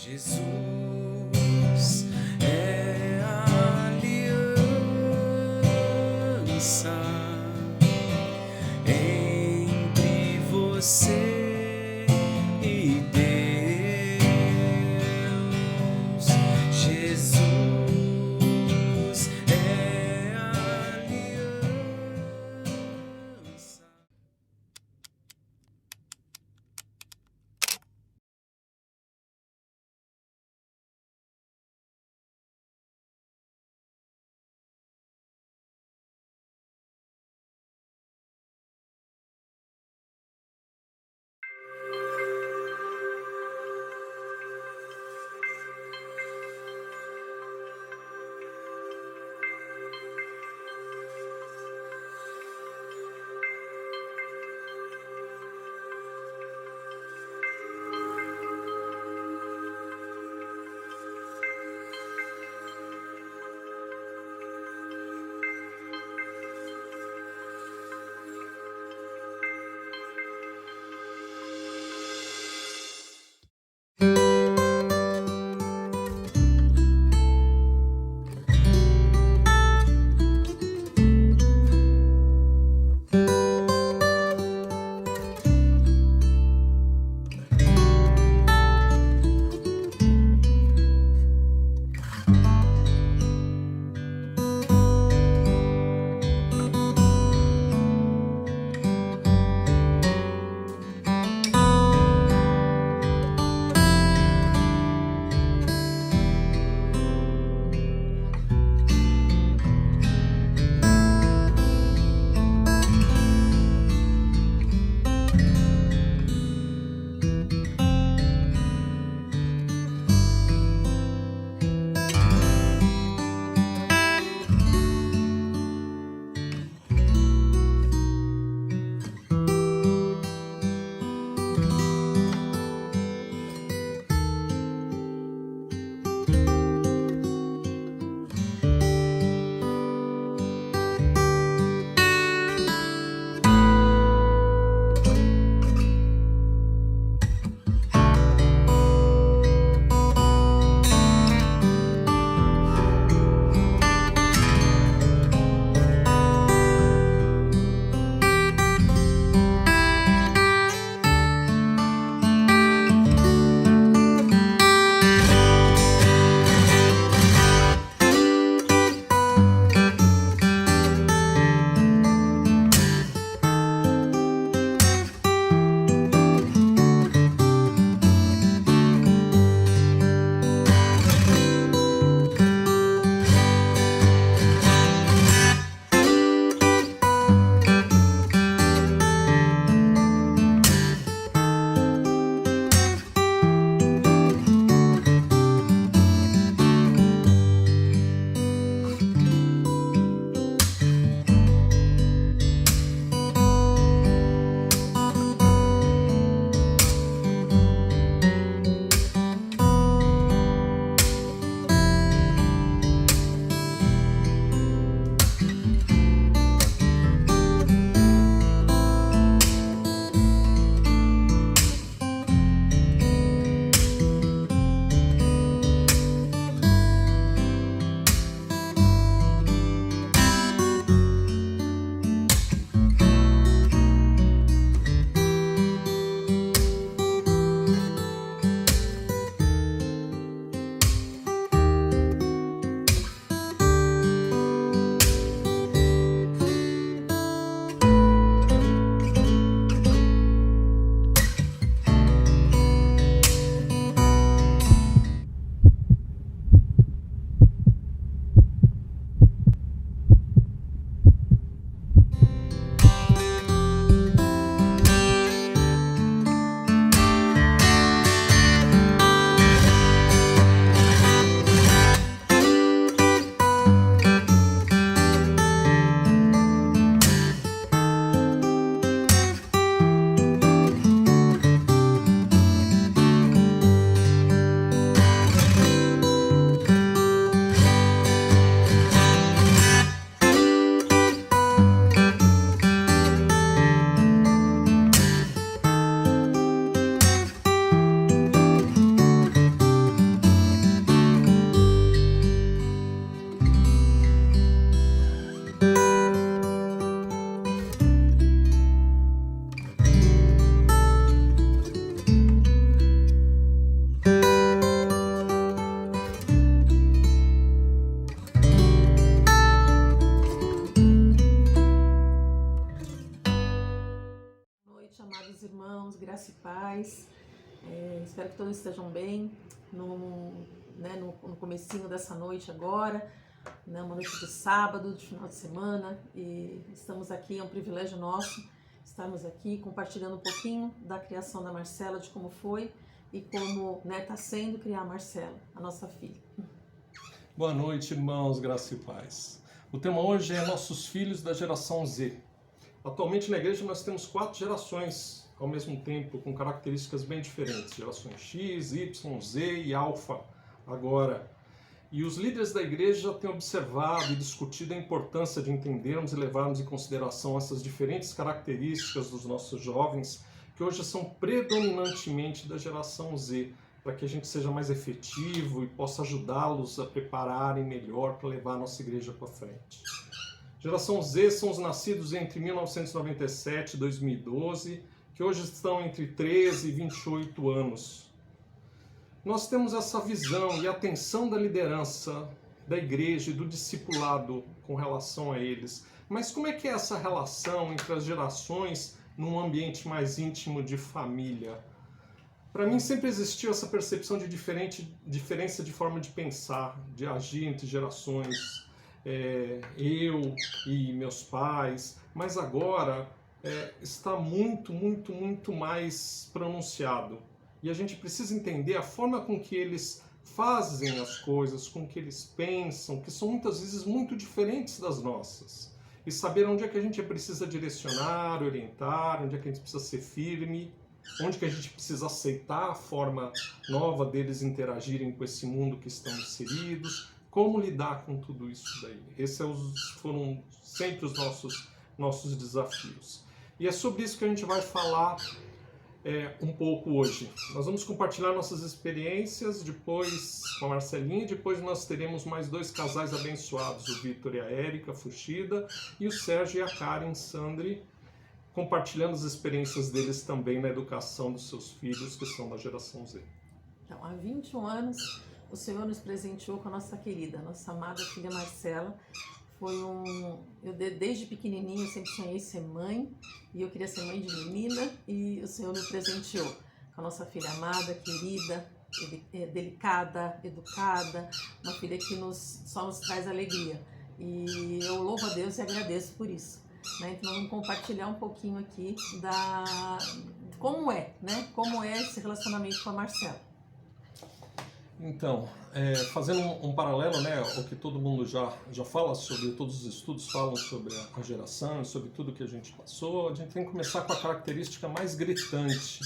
Jesus é a aliança entre você e Deus. Jesus é a aliança. todos estejam bem no comecinho dessa noite agora, né, uma noite de sábado, de final de semana, e estamos aqui, é um privilégio nosso estarmos aqui compartilhando um pouquinho da criação da Marcela, de como foi e como está sendo criar a Marcela, a nossa filha. Boa noite, irmãos, graça e paz. O tema hoje é Nossos Filhos da Geração Z. Atualmente na igreja nós temos 4 gerações ao mesmo tempo, com características bem diferentes. Gerações X, Y, Z e Alfa agora. E os líderes da igreja têm observado e discutido a importância de entendermos e levarmos em consideração essas diferentes características dos nossos jovens, que hoje são predominantemente da geração Z, para que a gente seja mais efetivo e possa ajudá-los a prepararem melhor para levar a nossa igreja para frente. Geração Z são os nascidos entre 1997 e 2012, que hoje estão entre 13 e 28 anos. Nós temos essa visão e atenção da liderança da igreja e do discipulado com relação a eles. Mas como é que é essa relação entre as gerações num ambiente mais íntimo de família? Para mim sempre existiu essa percepção de diferença de forma de pensar, de agir entre gerações. Eu e meus pais, mas agora está muito mais pronunciado. E a gente precisa entender a forma com que eles fazem as coisas, com que eles pensam, que são muitas vezes muito diferentes das nossas. E saber onde é que a gente precisa direcionar, orientar, onde é que a gente precisa ser firme, onde que a gente precisa aceitar a forma nova deles interagirem com esse mundo que estão inseridos, como lidar com tudo isso daí. Esses foram sempre os nossos desafios. E é sobre isso que a gente vai falar um pouco hoje. Nós vamos compartilhar nossas experiências depois com a Marcelinha, depois nós teremos mais 2 casais abençoados, o Vitor e a Érica Fuchida, e o Sérgio e a Karen Sandri, compartilhando as experiências deles também na educação dos seus filhos, que são da geração Z. Então, há 21 anos, o Senhor nos presenteou com a nossa querida, nossa amada filha Marcela. Eu desde pequenininho sempre sonhei ser mãe, e eu queria ser mãe de menina, e o Senhor me presenteou com a nossa filha amada, querida, delicada, educada, uma filha que só nos traz alegria. E eu louvo a Deus e agradeço por isso. Então nós vamos compartilhar um pouquinho aqui como é esse relacionamento com a Marcela. Então, fazendo um paralelo, o que todo mundo já fala sobre, todos os estudos falam sobre a geração, sobre tudo que a gente passou, a gente tem que começar com a característica mais gritante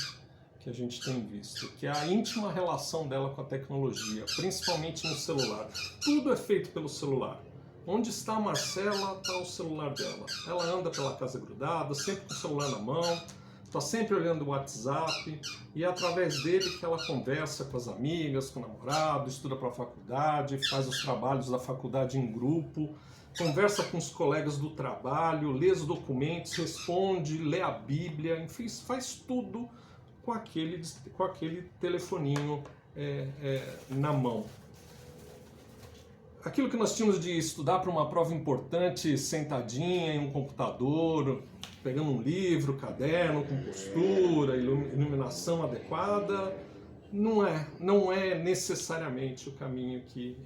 que a gente tem visto, que é a íntima relação dela com a tecnologia, principalmente no celular. Tudo é feito pelo celular. Onde está a Marcela, está o celular dela. Ela anda pela casa grudada, sempre com o celular na mão, está sempre olhando o WhatsApp, e é através dele que ela conversa com as amigas, com o namorado, estuda para a faculdade, faz os trabalhos da faculdade em grupo, conversa com os colegas do trabalho, lê os documentos, responde, lê a Bíblia, enfim, faz tudo com aquele telefoninho na mão. Aquilo que nós tínhamos de estudar para uma prova importante, sentadinha em um computador, pegando um livro, caderno, com postura, iluminação adequada, não é necessariamente o caminho que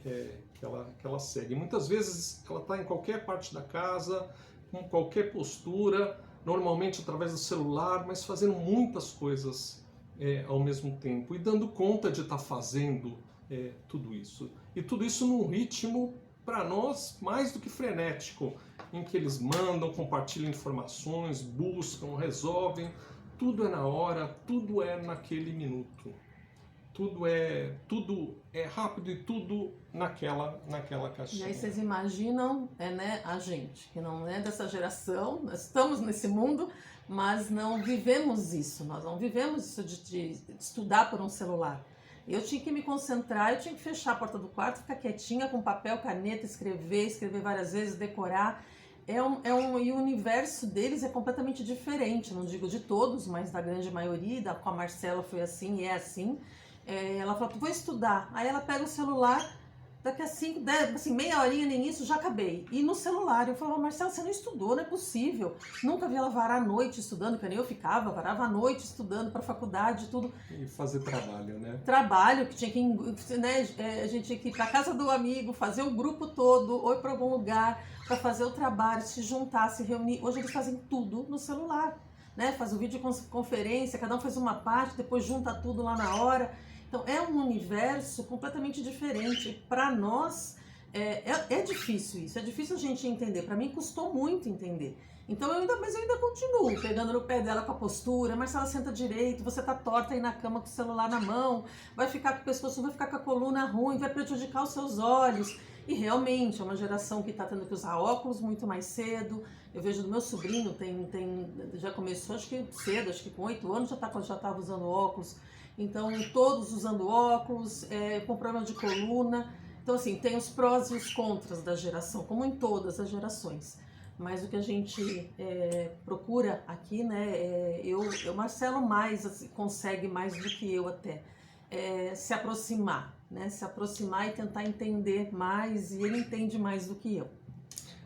ela segue. Muitas vezes ela está em qualquer parte da casa, com qualquer postura, normalmente através do celular, mas fazendo muitas coisas ao mesmo tempo e dando conta de estar fazendo tudo isso. E tudo isso num ritmo, para nós, mais do que frenético, em que eles mandam, compartilham informações, buscam, resolvem. Tudo é na hora, tudo é naquele minuto. Tudo é rápido e tudo naquela caixinha. E aí vocês imaginam a gente, que não é dessa geração, nós estamos nesse mundo, mas não vivemos isso. Nós não vivemos isso de estudar por um celular. Eu tinha que me concentrar, eu tinha que fechar a porta do quarto, ficar quietinha com papel, caneta, escrever várias vezes, decorar. E o universo deles é completamente diferente, não digo de todos, mas da grande maioria. Com a Marcela foi assim e é assim. Ela falou, vou estudar. Aí ela pega o celular, daqui a 5, 10, assim, meia horinha nem isso, já acabei. E no celular, eu falava, Marcela, você não estudou, não é possível. Nunca vi ela varar a noite estudando, que nem eu ficava, varava a noite estudando para faculdade, tudo. E fazer trabalho, né? Trabalho, que tinha que, né, a gente tinha que ir para casa do amigo, fazer o grupo todo, ou ir para algum lugar para fazer o trabalho, se juntar, se reunir. Hoje eles fazem tudo no celular, né? Faz o videoconferência, cada um faz uma parte, depois junta tudo lá na hora. Então é um universo completamente diferente. Para nós é difícil isso, é difícil a gente entender. Para mim custou muito entender. Então mas eu ainda continuo pegando no pé dela com a postura. Marcela, senta direito, você tá torta aí na cama com o celular na mão, vai ficar com o pescoço, vai ficar com a coluna ruim, vai prejudicar os seus olhos. E realmente é uma geração que está tendo que usar óculos muito mais cedo. Eu vejo do meu sobrinho, já começou acho que cedo, acho que com 8 anos já estava usando óculos. Então, todos usando óculos, com problema de coluna. Então, assim, tem os prós e os contras da geração, como em todas as gerações. Mas o que a gente procura aqui, né, Marcelo mais, assim, consegue mais do que eu até, se aproximar, né, se aproximar e tentar entender mais, e ele entende mais do que eu.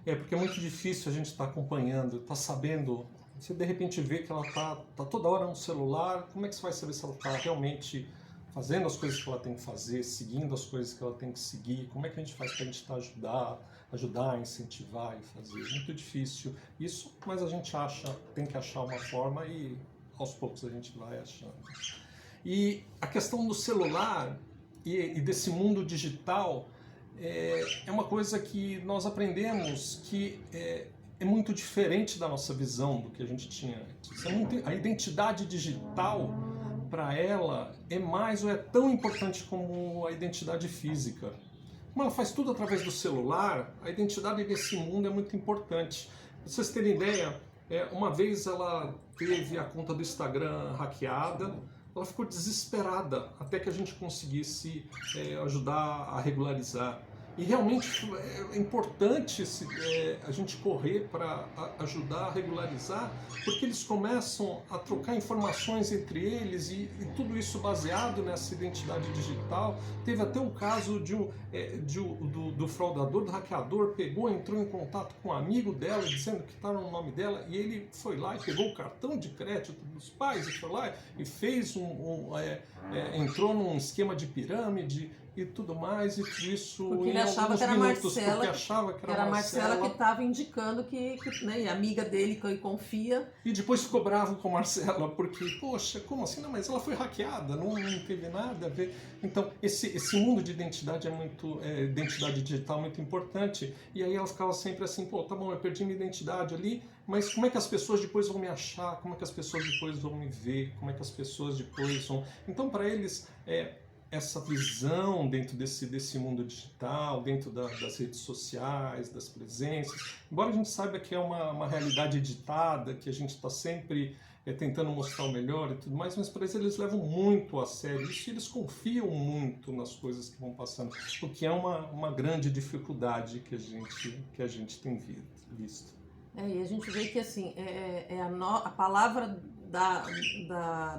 Porque é muito difícil a gente estar acompanhando, estar sabendo. Você de repente vê que ela tá toda hora no celular, como é que você vai saber se ela está realmente fazendo as coisas que ela tem que fazer, seguindo as coisas que ela tem que seguir? Como é que a gente faz para a gente ajudar, incentivar e fazer? Muito difícil isso, mas a gente tem que achar uma forma e aos poucos a gente vai achando. E a questão do celular e desse mundo digital é uma coisa que nós aprendemos que é muito diferente da nossa visão do que a gente tinha antes. A identidade digital, para ela, é mais ou é tão importante como a identidade física. Como ela faz tudo através do celular, a identidade desse mundo é muito importante. Para vocês terem ideia, uma vez ela teve a conta do Instagram hackeada, ela ficou desesperada até que a gente conseguisse ajudar a regularizar. E realmente é importante a gente correr para ajudar a regularizar, porque eles começam a trocar informações entre eles e tudo isso baseado nessa identidade digital. Teve até um caso do fraudador, do hackeador, entrou em contato com um amigo dela, dizendo que estava no nome dela, e ele foi lá e pegou o cartão de crédito dos pais e foi lá e fez entrou num esquema de pirâmide e tudo mais, e tudo isso porque ele achava que era a Marcela que estava indicando que né, amiga dele que confia. E depois ficou bravo com a Marcela, porque, poxa, como assim? Não, mas ela foi hackeada, não teve nada a ver. Então, esse mundo de identidade identidade digital é muito importante. E aí ela ficava sempre assim, pô, tá bom, eu perdi minha identidade ali, mas como é que as pessoas depois vão me achar? Como é que as pessoas depois vão me ver? Como é que as pessoas depois vão... Então, para eles, essa visão dentro desse mundo digital, dentro das redes sociais, das presenças, embora a gente saiba que é uma realidade editada, que a gente está sempre tentando mostrar o melhor e tudo mais, mas para eles levam muito a sério isso, e eles confiam muito nas coisas que vão passando, o que é uma grande dificuldade que a gente tem visto. E a gente vê que assim, a palavra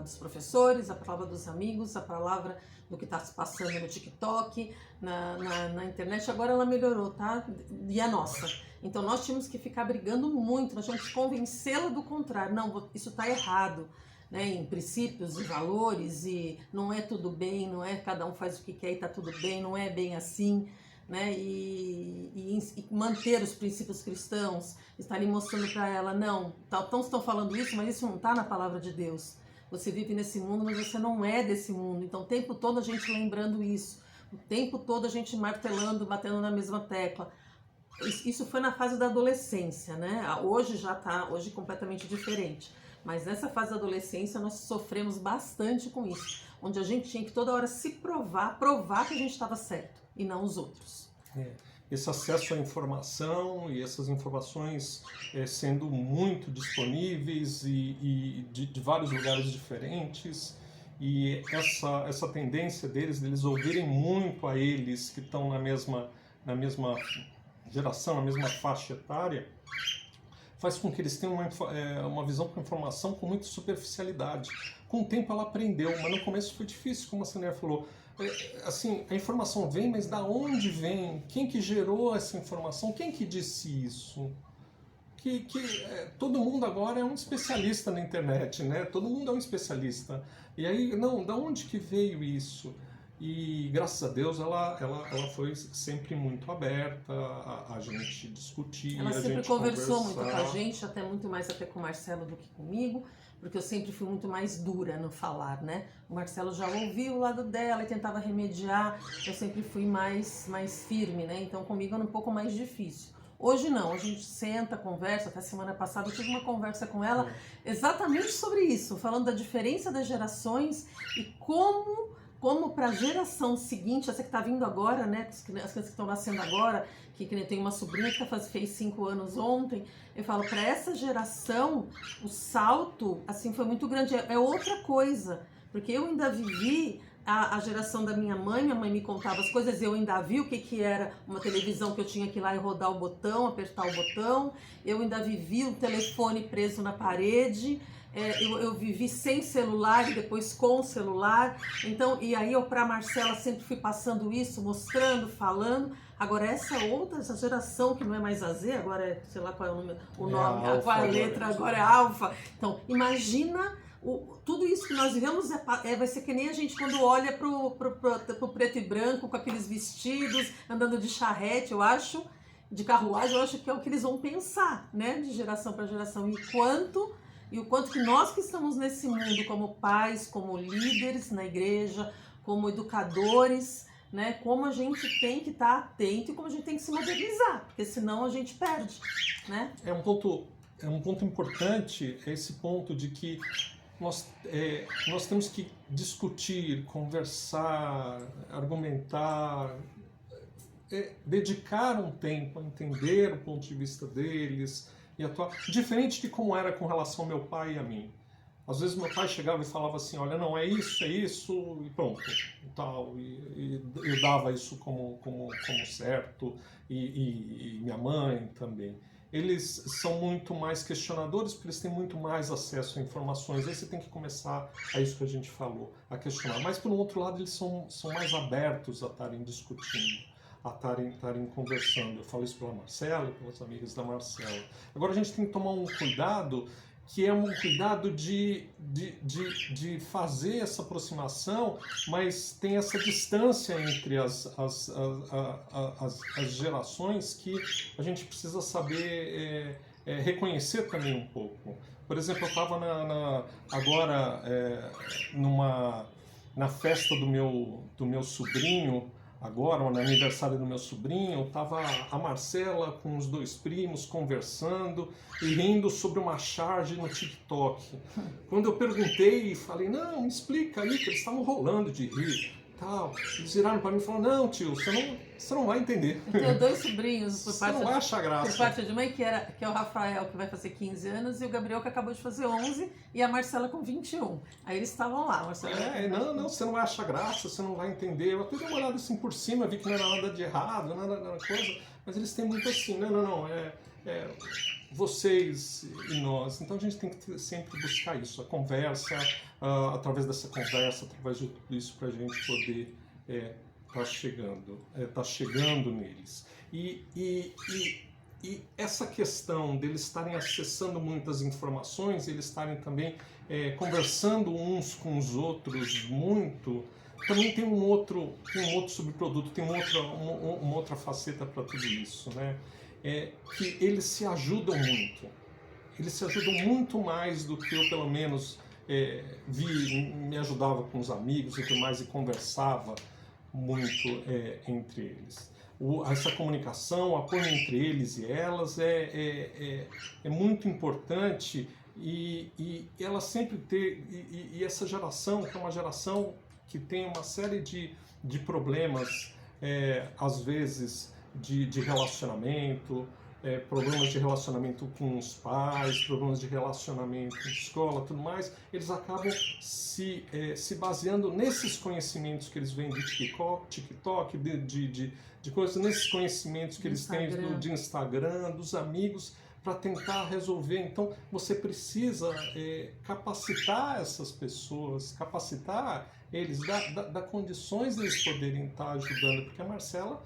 dos professores, a palavra dos amigos, a palavra do que está se passando no TikTok, na internet, agora ela melhorou, tá? E a nossa. Então nós tínhamos que ficar brigando muito, nós tínhamos que convencê-la do contrário. Não, isso está errado, né? Em princípios e valores, e não é tudo bem, não é cada um faz o que quer e está tudo bem, não é bem assim. Né? E manter os princípios cristãos, estarem mostrando para ela, não, estão falando isso, mas isso não está na palavra de Deus. Você vive nesse mundo, mas você não é desse mundo. Então o tempo todo a gente lembrando isso, o tempo todo a gente martelando, batendo na mesma tecla. Isso foi na fase da adolescência, né? Hoje completamente diferente. Mas nessa fase da adolescência nós sofremos bastante com isso, onde a gente tinha que toda hora se provar que a gente estava certo e não os outros. Esse acesso à informação e essas informações sendo muito disponíveis e de vários lugares diferentes, e essa tendência deles ouvirem muito a eles que estão na mesma geração, na mesma faixa etária, faz com que eles tenham uma visão com informação com muita superficialidade. Com o tempo ela aprendeu, mas no começo foi difícil, como a Sônia falou. Assim, a informação vem, mas da onde vem? Quem que gerou essa informação? Quem que disse isso? Todo mundo agora é um especialista na internet, né? Todo mundo é um especialista. E aí, não, da onde que veio isso? E graças a Deus ela foi sempre muito aberta a gente discutir, Ela a sempre gente conversou conversar. muito com a gente, até muito mais até com o Marcelo do que comigo, porque eu sempre fui muito mais dura no falar, né? O Marcelo já ouvia o lado dela e tentava remediar, eu sempre fui mais firme, né? Então comigo era um pouco mais difícil. Hoje não, a gente senta, conversa, até semana passada eu tive uma conversa com ela exatamente sobre isso, falando da diferença das gerações e como para a geração seguinte, essa que está vindo agora, né, as crianças que estão nascendo agora, que tem uma sobrinha que fez 5 anos ontem, eu falo, para essa geração, o salto, assim, foi muito grande, é outra coisa, porque eu ainda vivi a geração da minha mãe me contava as coisas, eu ainda vi o que era uma televisão que eu tinha que ir lá e rodar o botão, apertar o botão, eu ainda vivi o telefone preso na parede, eu vivi sem celular e depois com celular, então, e aí eu para Marcela sempre fui passando isso, mostrando, falando. Agora essa geração que não é mais a Z, agora é, sei lá qual é o nome, qual é a letra, agora é alfa. Então, imagina tudo isso que nós vivemos vai ser que nem a gente quando olha pro preto e branco, com aqueles vestidos, andando de charrete, eu acho, de carruagem, eu acho que é o que eles vão pensar, né, de geração para geração. E o quanto que nós que estamos nesse mundo como pais, como líderes na igreja, como educadores, né, como a gente tem que estar atento e como a gente tem que se modernizar, porque senão a gente perde, né? É um ponto importante, esse ponto de que nós temos que discutir, conversar, argumentar, dedicar um tempo a entender o ponto de vista deles e atuar. Diferente de como era com relação ao meu pai e a mim. Às vezes meu pai chegava e falava assim, olha, não, é isso, e pronto, e tal. E eu dava isso como certo, e minha mãe também. Eles são muito mais questionadores, porque eles têm muito mais acesso a informações. Aí você tem que começar, é isso que a gente falou, a questionar. Mas, por um outro lado, eles são mais abertos a estarem discutindo, a estarem conversando. Eu falo isso pela Marcela e pelas amigas da Marcela. Agora, a gente tem que tomar um cuidado, que é um cuidado de fazer essa aproximação, mas tem essa distância entre as gerações que a gente precisa saber reconhecer também um pouco. Por exemplo, eu estava agora na festa do meu sobrinho, agora, no aniversário do meu sobrinho, estava a Marcela com os 2 primos conversando e rindo sobre uma charge no TikTok. Quando eu perguntei e falei, não, me explica aí, que eles estavam rolando de rir. Tal. Eles viraram para mim e falaram, não, tio, você não vai entender. Eu tenho 2 sobrinhos por parte, você não vai achar graça. Por parte de mãe, que é o Rafael, que vai fazer 15 anos, e o Gabriel, que acabou de fazer 11, e a Marcela com 21. Aí eles estavam lá. Não, você não vai achar graça, você não vai entender. Eu até dei uma olhada assim por cima, vi que não era nada de errado, nada coisa, mas eles têm muito assim, não, vocês e nós. Então a gente tem que sempre buscar isso, a conversa, através dessa conversa, através de tudo isso, para a gente poder tá chegando neles. E essa questão deles estarem acessando muitas informações, eles estarem também conversando uns com os outros muito, também tem um outro subproduto, tem uma outra faceta para tudo isso, né? Que eles se ajudam muito. Eles se ajudam muito mais do que eu, pelo menos, me ajudava com os amigos e tudo mais, e conversava muito entre eles. Essa comunicação, o apoio entre eles e elas é muito importante, e ela sempre e essa geração, que é uma geração que tem uma série de problemas, às vezes, de relacionamento, problemas de relacionamento com os pais, problemas de relacionamento com a escola, tudo mais, eles acabam se baseando nesses conhecimentos que eles vêm de TikTok, de coisas, nesses conhecimentos que eles têm de Instagram, dos amigos, para tentar resolver. Então, você precisa capacitar essas pessoas, capacitar eles, dar condições deles poderem estar ajudando, porque a Marcela,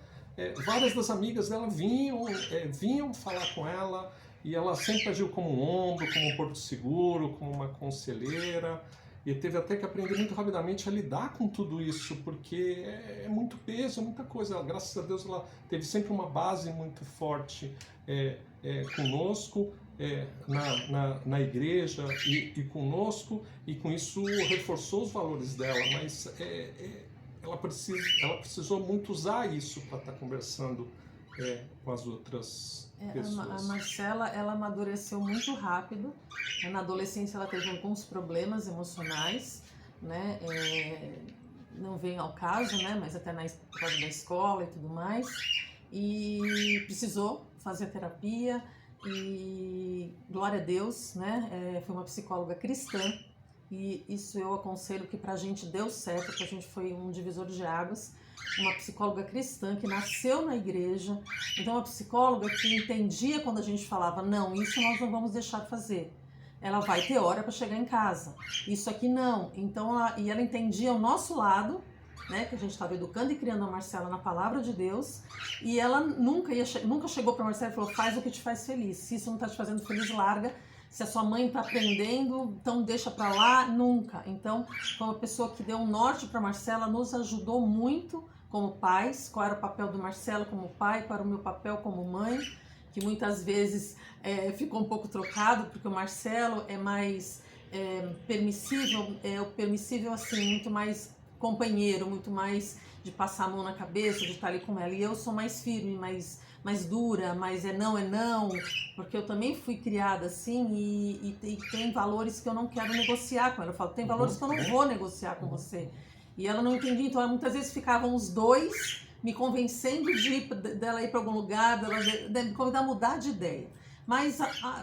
várias das amigas dela vinham falar com ela, e ela sempre agiu como um ombro, como um porto seguro, como uma conselheira, e teve até que aprender muito rapidamente a lidar com tudo isso, porque é muito peso, é muita coisa. Ela, graças a Deus, ela teve sempre uma base muito forte conosco, na igreja e conosco, e com isso reforçou os valores dela, mas ela precisou muito usar isso para estar conversando com as outras pessoas. A Marcela, ela amadureceu muito rápido. Na adolescência ela teve alguns problemas emocionais, né? Não vem ao caso, né? Mas até por causa da escola e tudo mais. E precisou fazer terapia e glória a Deus, né? Foi uma psicóloga cristã. E isso eu aconselho que pra gente deu certo, que a gente foi um divisor de águas. Uma psicóloga cristã que nasceu na igreja, então uma psicóloga que entendia quando a gente falava, não, isso nós não vamos deixar de fazer, ela vai ter hora para chegar em casa, isso aqui não, então ela entendia o nosso lado, né, que a gente estava educando e criando a Marcela na palavra de Deus, e ela nunca chegou para a Marcela e falou, faz o que te faz feliz, se isso não está te fazendo feliz, larga. Se a sua mãe está aprendendo, então deixa para lá, nunca. Então, foi uma pessoa que deu um norte para Marcela, nos ajudou muito como pais, qual era o papel do Marcelo como pai, qual era o meu papel como mãe, que muitas vezes ficou um pouco trocado, porque o Marcelo é mais permissível assim, muito mais companheiro, muito mais de passar a mão na cabeça, de estar ali com ela. E eu sou mais firme, mais dura, mas é não, porque eu também fui criada assim e tem valores que eu não quero negociar com ela. Eu falo, tem valores que eu não vou negociar com você. E ela não entendia, então muitas vezes ficavam os dois me convencendo dela ir para algum lugar, de me convidar a mudar de ideia. Mas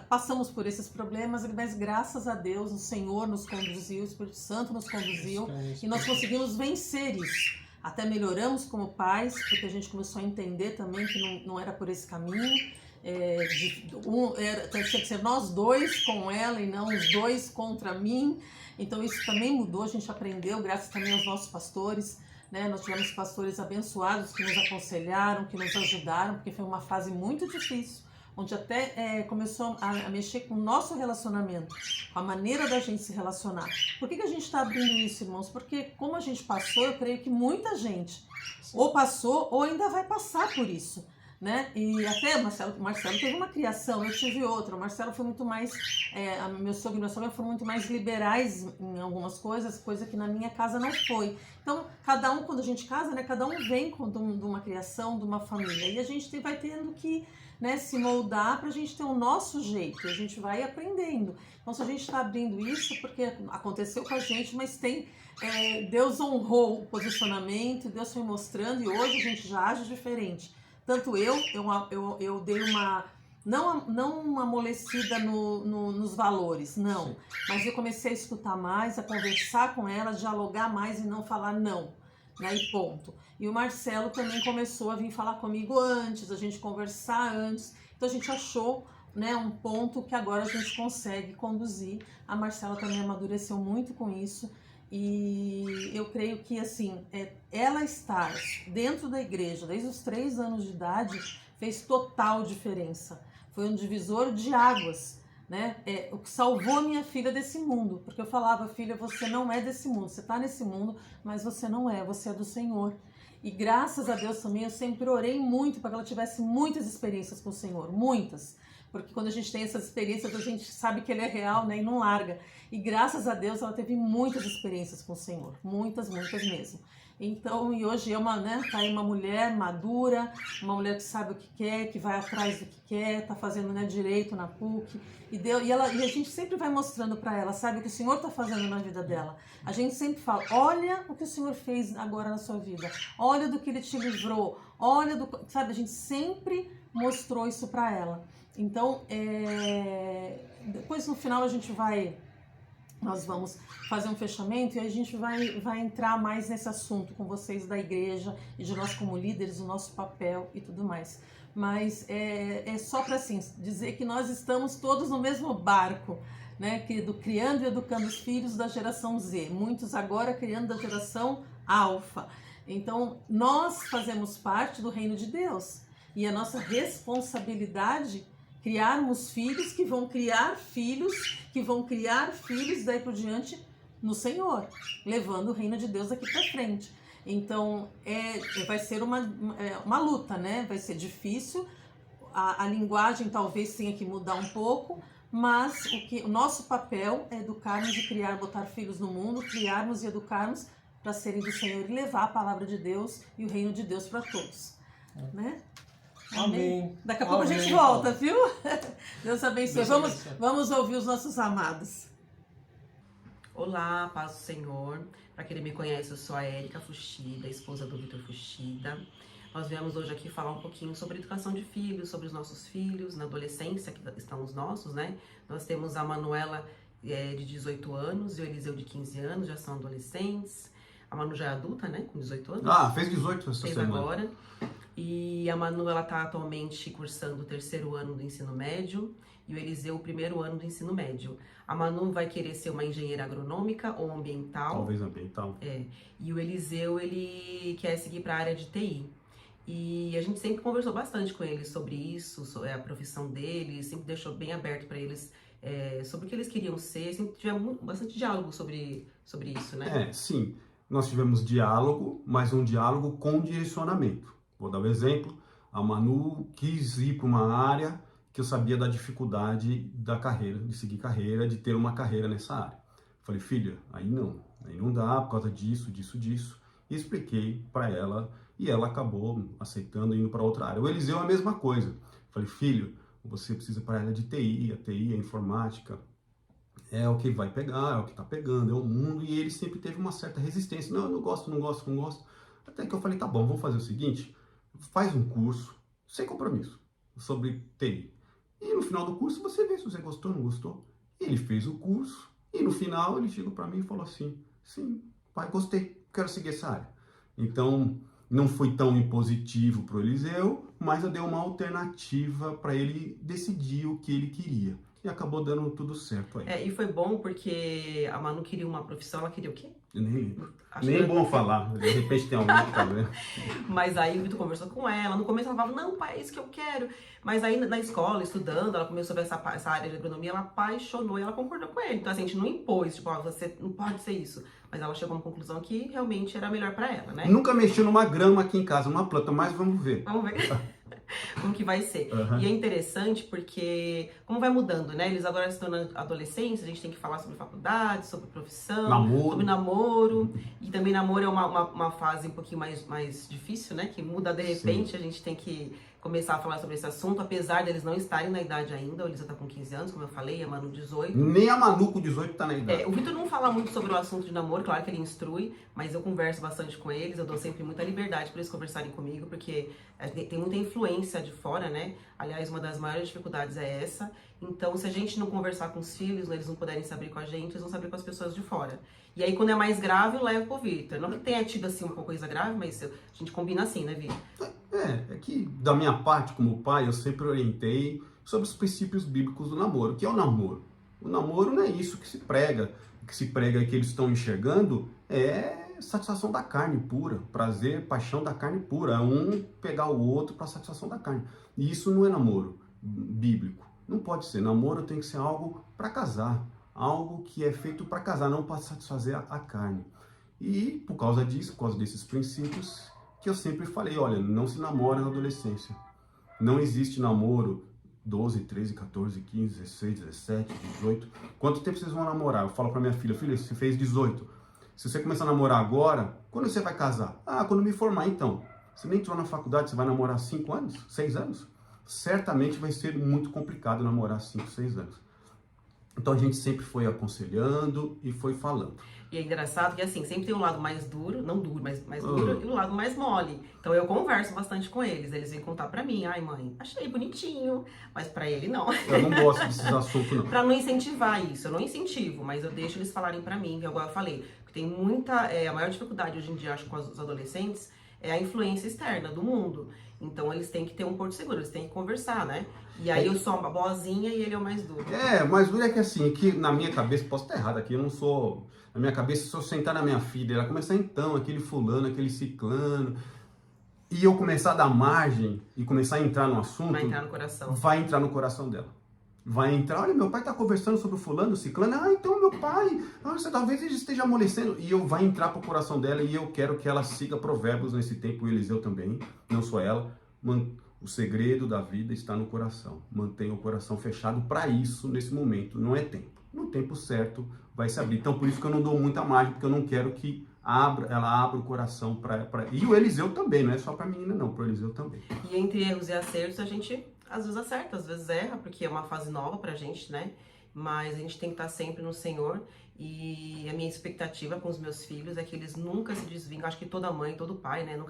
passamos por esses problemas, mas graças a Deus o Senhor nos conduziu, o Espírito Santo nos conduziu e nós conseguimos vencer isso. Até melhoramos como pais, porque a gente começou a entender também que não era por esse caminho. Tinha que ser nós dois com ela e não os dois contra mim. Então isso também mudou, a gente aprendeu, graças também aos nossos pastores, né? Nós tivemos pastores abençoados que nos aconselharam, que nos ajudaram, porque foi uma fase muito difícil, onde até começou a mexer com o nosso relacionamento, com a maneira da gente se relacionar. Por que a gente está abrindo isso, irmãos? Porque como a gente passou, eu creio que muita gente ou passou ou ainda vai passar por isso, né? E até o Marcelo teve uma criação, eu tive outra. O Marcelo foi muito mais, meu sogro e minha sogra foram muito mais liberais em algumas coisas, coisa que na minha casa não foi. Então, cada um, quando a gente casa, né, cada um vem de uma criação, de uma família, e a gente vai tendo que, né, se moldar para a gente ter o nosso jeito, e a gente vai aprendendo. Então, se a gente está abrindo isso, porque aconteceu com a gente, mas Deus honrou o posicionamento, Deus foi mostrando, e hoje a gente já age diferente. Tanto eu dei não uma amolecida nos valores, não. Sim. Mas eu comecei a escutar mais, a conversar com ela, dialogar mais e não falar não, né? E ponto. E o Marcelo também começou a vir falar comigo antes, a gente conversar antes. Então a gente achou, né, um ponto que agora a gente consegue conduzir. A Marcela também amadureceu muito com isso. E eu creio que assim, ela estar dentro da igreja desde os 3 anos de idade fez total diferença. Foi um divisor de águas, né? O que salvou a minha filha desse mundo. Porque eu falava, filha, você não é desse mundo. Você está nesse mundo, mas você não é. Você é do Senhor. E graças a Deus também eu sempre orei muito para que ela tivesse muitas experiências com o Senhor. Muitas. Porque quando a gente tem essas experiências, a gente sabe que ele é real, né? E não larga. E graças a Deus ela teve muitas experiências com o Senhor. Muitas mesmo. Então, e hoje tá aí uma mulher madura, uma mulher que sabe o que quer, que vai atrás do que quer, tá fazendo, né, direito na PUC. E a gente sempre vai mostrando para ela, sabe, o que o Senhor tá fazendo na vida dela. A gente sempre fala, olha o que o Senhor fez agora na sua vida. Olha do que Ele te livrou. Sabe, a gente sempre mostrou isso para ela. Então, depois no final a gente vai nós vamos fazer um fechamento e a gente vai entrar mais nesse assunto com vocês da igreja e de nós como líderes, o nosso papel e tudo mais. Mas é só para assim, dizer que nós estamos todos no mesmo barco, né? Criando e educando os filhos da geração Z, muitos agora criando da geração Alfa. Então, nós fazemos parte do reino de Deus e a nossa responsabilidade criarmos filhos que vão criar filhos, daí por diante no Senhor, levando o reino de Deus aqui para frente. Então, vai ser uma luta, né? Vai ser difícil, a linguagem talvez tenha que mudar um pouco, mas o nosso papel é educarmos e criar, botar filhos no mundo, criarmos e educarmos para serem do Senhor e levar a palavra de Deus e o reino de Deus para todos, né? Amém. Daqui a pouco a gente volta, viu? Deus abençoe. Vamos ouvir os nossos amados. Olá, paz do Senhor. Para quem não me conhece, eu sou a Érica Fuchida, esposa do Vitor Fuchida. Nós viemos hoje aqui falar um pouquinho sobre educação de filhos, sobre os nossos filhos, na adolescência, que estão os nossos, né? Nós temos a Manuela de 18 anos e o Eliseu de 15 anos, já são adolescentes. A Manu já é adulta, né? Com 18 anos. Ah, fez 18 essa fez semana. Agora. E a Manu, ela está atualmente cursando o 3º ano do ensino médio e o Eliseu o 1º ano do ensino médio. A Manu vai querer ser uma engenheira agronômica ou ambiental. Talvez ambiental. E o Eliseu, ele quer seguir para a área de TI. E a gente sempre conversou bastante com eles sobre isso, sobre a profissão deles, sempre deixou bem aberto para eles sobre o que eles queriam ser, sempre tivemos bastante diálogo sobre isso, né? Sim. Nós tivemos diálogo, mas um diálogo com direcionamento. Vou dar um exemplo. A Manu quis ir para uma área que eu sabia da dificuldade da carreira, de seguir carreira, de ter uma carreira nessa área. Falei, filha, aí não dá por causa disso. E expliquei para ela e ela acabou aceitando e indo para outra área. O Eliseu é a mesma coisa. Falei, filho, você precisa para a área de TI, a TI, a informática, é o que vai pegar, é o que está pegando, é o mundo, e ele sempre teve uma certa resistência. Não, eu não gosto. Até que eu falei, tá bom, vamos fazer o seguinte, faz um curso, sem compromisso, sobre TI. E no final do curso você vê se você gostou ou não gostou. E ele fez o curso, e no final ele chegou para mim e falou assim, sim, pai, gostei, quero seguir essa área. Então, não foi tão impositivo para o Eliseu, mas eu dei uma alternativa para ele decidir o que ele queria. E acabou dando tudo certo aí. E foi bom porque a Manu queria uma profissão, ela queria o quê? Nem bom falar, de repente tem alguém que tá vendo. Mas aí o Vitor conversou com ela, no começo ela falava, não pai, é isso que eu quero. Mas aí na escola, estudando, ela começou a ver essa área de agronomia, ela apaixonou e ela concordou com ele. Então assim, a gente não impôs, tipo, você não pode ser isso. Mas ela chegou a uma conclusão que realmente era melhor pra ela, né? Nunca mexeu numa grama aqui em casa, uma planta, mas vamos ver. Vamos ver como que vai ser. Uhum. E é interessante porque, como vai mudando, né? Eles agora estão na adolescência, a gente tem que falar sobre faculdade, sobre profissão, sobre namoro. E também namoro é uma fase um pouquinho mais difícil, né? Que muda de repente, sim. A gente tem que começar a falar sobre esse assunto, apesar deles não estarem na idade ainda. O Elisa tá com 15 anos, como eu falei, a Manu 18. Nem a Manu com 18 tá na idade. O Vitor não fala muito sobre o assunto de namoro, claro que ele instrui, mas eu converso bastante com eles, eu dou sempre muita liberdade para eles conversarem comigo, porque tem muita influência de fora, né? Aliás, uma das maiores dificuldades é essa. Então, se a gente não conversar com os filhos, eles não puderem se abrir com a gente, eles vão se abrir com as pessoas de fora. E aí, quando é mais grave, eu levo pro Vitor. Não que tenha tido, assim, uma coisa grave, mas a gente combina assim, né, Vitor? É que da minha parte, como pai, eu sempre orientei sobre os princípios bíblicos do namoro. O que é o namoro? O namoro não é isso que se prega. O que se prega que eles estão enxergando é satisfação da carne pura, prazer, paixão da carne pura. É um pegar o outro para satisfação da carne. E isso não é namoro bíblico. Não pode ser. Namoro tem que ser algo para casar. Algo que é feito para casar, não para satisfazer a carne. E por causa disso, por causa desses princípios, que eu sempre falei, olha, não se namora na adolescência. Não existe namoro 12, 13, 14, 15, 16, 17, 18. Quanto tempo vocês vão namorar? Eu falo para minha filha, você fez 18. Se você começar a namorar agora, quando você vai casar? Ah, quando me formar, então. Você nem entrou na faculdade, você vai namorar 5 anos? 6 anos? Certamente vai ser muito complicado namorar 5, 6 anos. Então a gente sempre foi aconselhando e foi falando. E é engraçado que, assim, sempre tem um lado mais duro, não duro, mas mais duro, e um lado mais mole. Então eu converso bastante com eles. Eles vêm contar pra mim, ai mãe, achei bonitinho, mas pra ele não. Eu não gosto desses assuntos, não. Pra não incentivar isso, eu não incentivo, mas eu deixo eles falarem pra mim, que agora eu falei, que tem muita, a maior dificuldade hoje em dia, acho, com os adolescentes, é a influência externa do mundo. Então eles têm que ter um porto seguro, eles têm que conversar, né? E aí eu sou uma boazinha e ele é o mais duro. Mas duro é que assim, que na minha cabeça, posso estar errado aqui, eu não sou... Na minha cabeça, se eu sentar na minha filha, ela começar então, aquele fulano, aquele ciclano, e eu começar a dar margem e começar a entrar no assunto... Vai entrar no coração. Vai entrar no coração dela. Vai entrar, olha, meu pai está conversando sobre o fulano, o ciclano, então meu pai, nossa, talvez ele esteja amolecendo. E eu vai entrar pro coração dela e eu quero que ela siga Provérbios nesse tempo, o Eliseu também, não só ela. O segredo da vida está no coração. Mantenha o coração fechado para isso nesse momento, não é tempo. No tempo certo vai se abrir. Então por isso que eu não dou muita margem, porque eu não quero que ela abra o coração para... E o Eliseu também, não é só para a menina não, para o Eliseu também. E entre erros e acertos a gente às vezes acerta, às vezes erra, porque é uma fase nova pra gente, né? Mas a gente tem que estar sempre no Senhor. E a minha expectativa com os meus filhos é que eles nunca se desviem, acho que toda mãe, todo pai, né?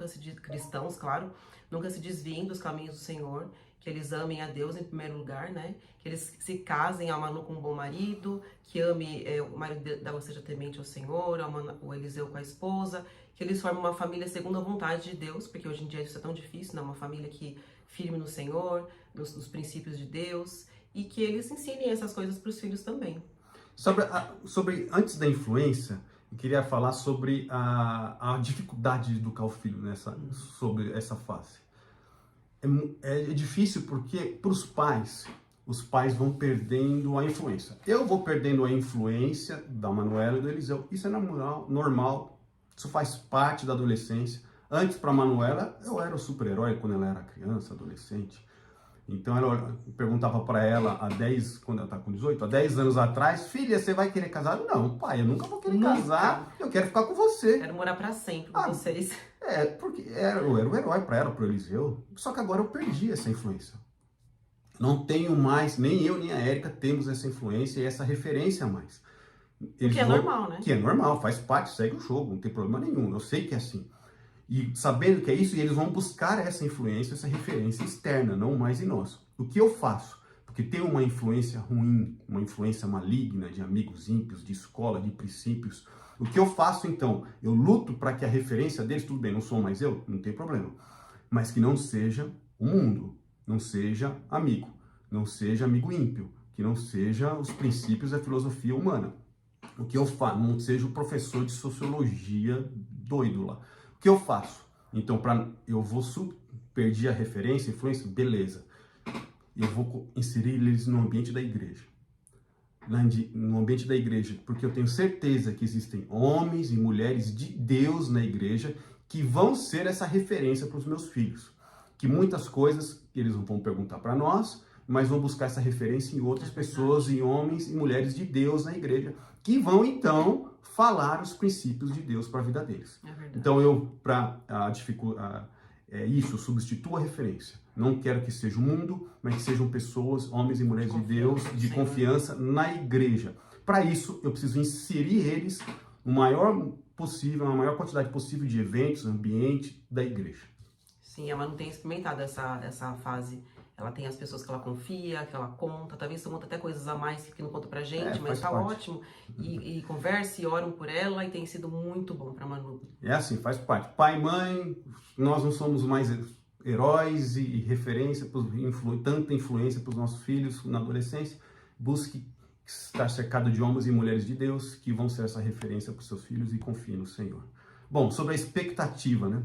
Cristãos, claro, nunca se desviem dos caminhos do Senhor, que eles amem a Deus em primeiro lugar, né? Que eles se casem, a Manu com um bom marido, que ame o marido dela seja temente ao Senhor, o Eliseu com a esposa, que eles formem uma família segundo a vontade de Deus, porque hoje em dia isso é tão difícil, né? Uma família que firme no Senhor, nos princípios de Deus, e que eles ensinem essas coisas para os filhos também. Antes da influência, eu queria falar sobre a dificuldade de educar o filho sobre essa fase. É difícil porque para os pais vão perdendo a influência. Eu vou perdendo a influência da Manuela e do Eliseu. Isso é normal, isso faz parte da adolescência. Antes, para a Manuela, eu era o super-herói quando ela era criança, adolescente. Então, ela perguntava para ela, quando ela está com 18, há 10 anos atrás, filha, você vai querer casar? Não, pai, eu nunca vou querer casar, eu quero ficar com você. Quero morar para sempre com vocês. Porque eu era o herói para ela, para o Eliseu. Só que agora eu perdi essa influência. Não tenho mais, nem eu nem a Érica temos essa influência e essa referência mais. Que é normal, né? Que é normal, faz parte, segue o jogo, não tem problema nenhum. Eu sei que é assim. E sabendo que é isso, eles vão buscar essa influência, essa referência externa, não mais em nós. O que eu faço? Porque tem uma influência ruim, uma influência maligna de amigos ímpios, de escola, de princípios. O que eu faço então? Eu luto para que a referência deles, tudo bem, não sou mais eu, não tem problema. Mas que não seja o mundo, não seja amigo ímpio, que não seja os princípios da filosofia humana. O que eu faço? Não seja o professor de sociologia doido lá. O que eu faço? Então, perdi a referência, influência, beleza. Eu vou inserir eles no ambiente da igreja. No ambiente da igreja, porque eu tenho certeza que existem homens e mulheres de Deus na igreja que vão ser essa referência para os meus filhos. Que muitas coisas eles não vão perguntar para nós, mas vão buscar essa referência em outras pessoas, em homens e mulheres de Deus na igreja, que vão então falar os princípios de Deus para a vida deles. Então eu, eu substituo a referência. Não quero que seja o mundo, mas que sejam pessoas, homens e mulheres de Deus, de confiança na igreja. Para isso, eu preciso inserir eles a maior quantidade possível de eventos, ambiente da igreja. Sim, a Manu tem experimentado essa fase. Ela tem as pessoas que ela confia, que ela conta, talvez conta até coisas a mais que não conta pra gente, mas tá ótimo. E conversa e oram por ela e tem sido muito bom pra Manu. É assim, faz parte. Pai e mãe, nós não somos mais heróis e referência, tanta influência para os nossos filhos na adolescência. Busque estar cercado de homens e mulheres de Deus que vão ser essa referência para os seus filhos e confie no Senhor. Bom, sobre a expectativa, né?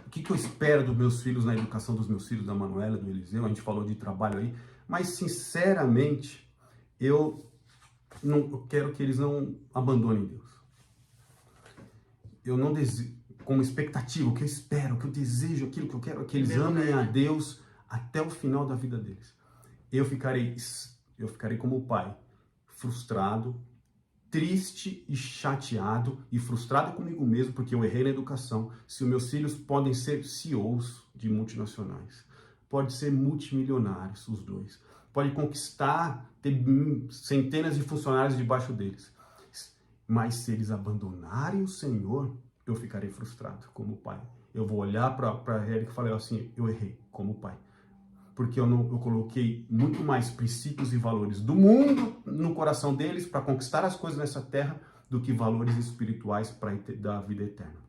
O que eu espero dos meus filhos na educação dos meus filhos, da Manuela, do Eliseu? A gente falou de trabalho aí, mas sinceramente, eu quero que eles não abandonem Deus. Eu não desejo, como expectativa, o que eu espero, o que eu desejo, aquilo que eu quero, é que eles amem a Deus até o final da vida deles. Eu ficarei como pai, frustrado, triste e chateado e frustrado comigo mesmo porque eu errei na educação. Se os meus filhos podem ser CEOs de multinacionais, podem ser multimilionários, os dois, pode conquistar, ter centenas de funcionários debaixo deles. Mas se eles abandonarem o Senhor, eu ficarei frustrado como pai. Eu vou olhar para Érica e falar assim, eu errei como pai. Porque eu coloquei muito mais princípios e valores do mundo no coração deles para conquistar as coisas nessa terra do que valores espirituais para dar a vida eterna.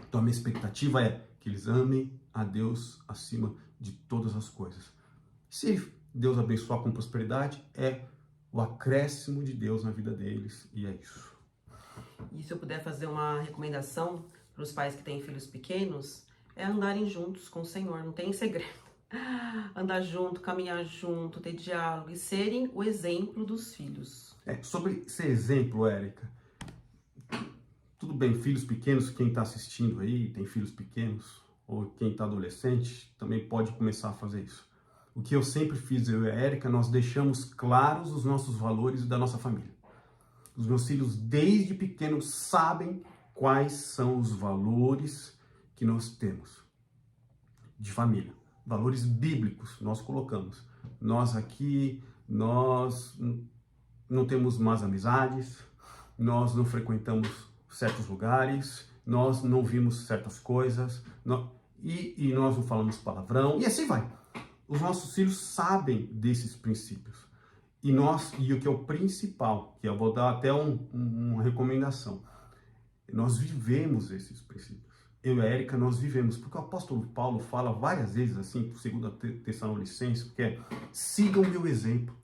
Então a minha expectativa é que eles amem a Deus acima de todas as coisas. Se Deus abençoar com prosperidade, é o acréscimo de Deus na vida deles, e é isso. E se eu puder fazer uma recomendação para os pais que têm filhos pequenos, é andarem juntos com o Senhor, não tem segredo. Andar junto, caminhar junto, ter diálogo e serem o exemplo dos filhos. Sobre ser exemplo, Érica, tudo bem, filhos pequenos, quem está assistindo aí, tem filhos pequenos, ou quem está adolescente, também pode começar a fazer isso. O que eu sempre fiz, eu e a Érica, nós deixamos claros os nossos valores da nossa família. Os meus filhos, desde pequenos, sabem quais são os valores que nós temos de família. Valores bíblicos nós colocamos. Nós aqui, nós não temos más amizades, nós não frequentamos certos lugares, nós não vimos certas coisas, e nós não falamos palavrão, e assim vai. Os nossos filhos sabem desses princípios. E o que é o principal, que eu vou dar até uma recomendação, nós vivemos esses princípios. Eu e a Érica, nós vivemos, porque o apóstolo Paulo fala várias vezes assim, segundo a Tessalonicenses, que é, sigam o meu exemplo.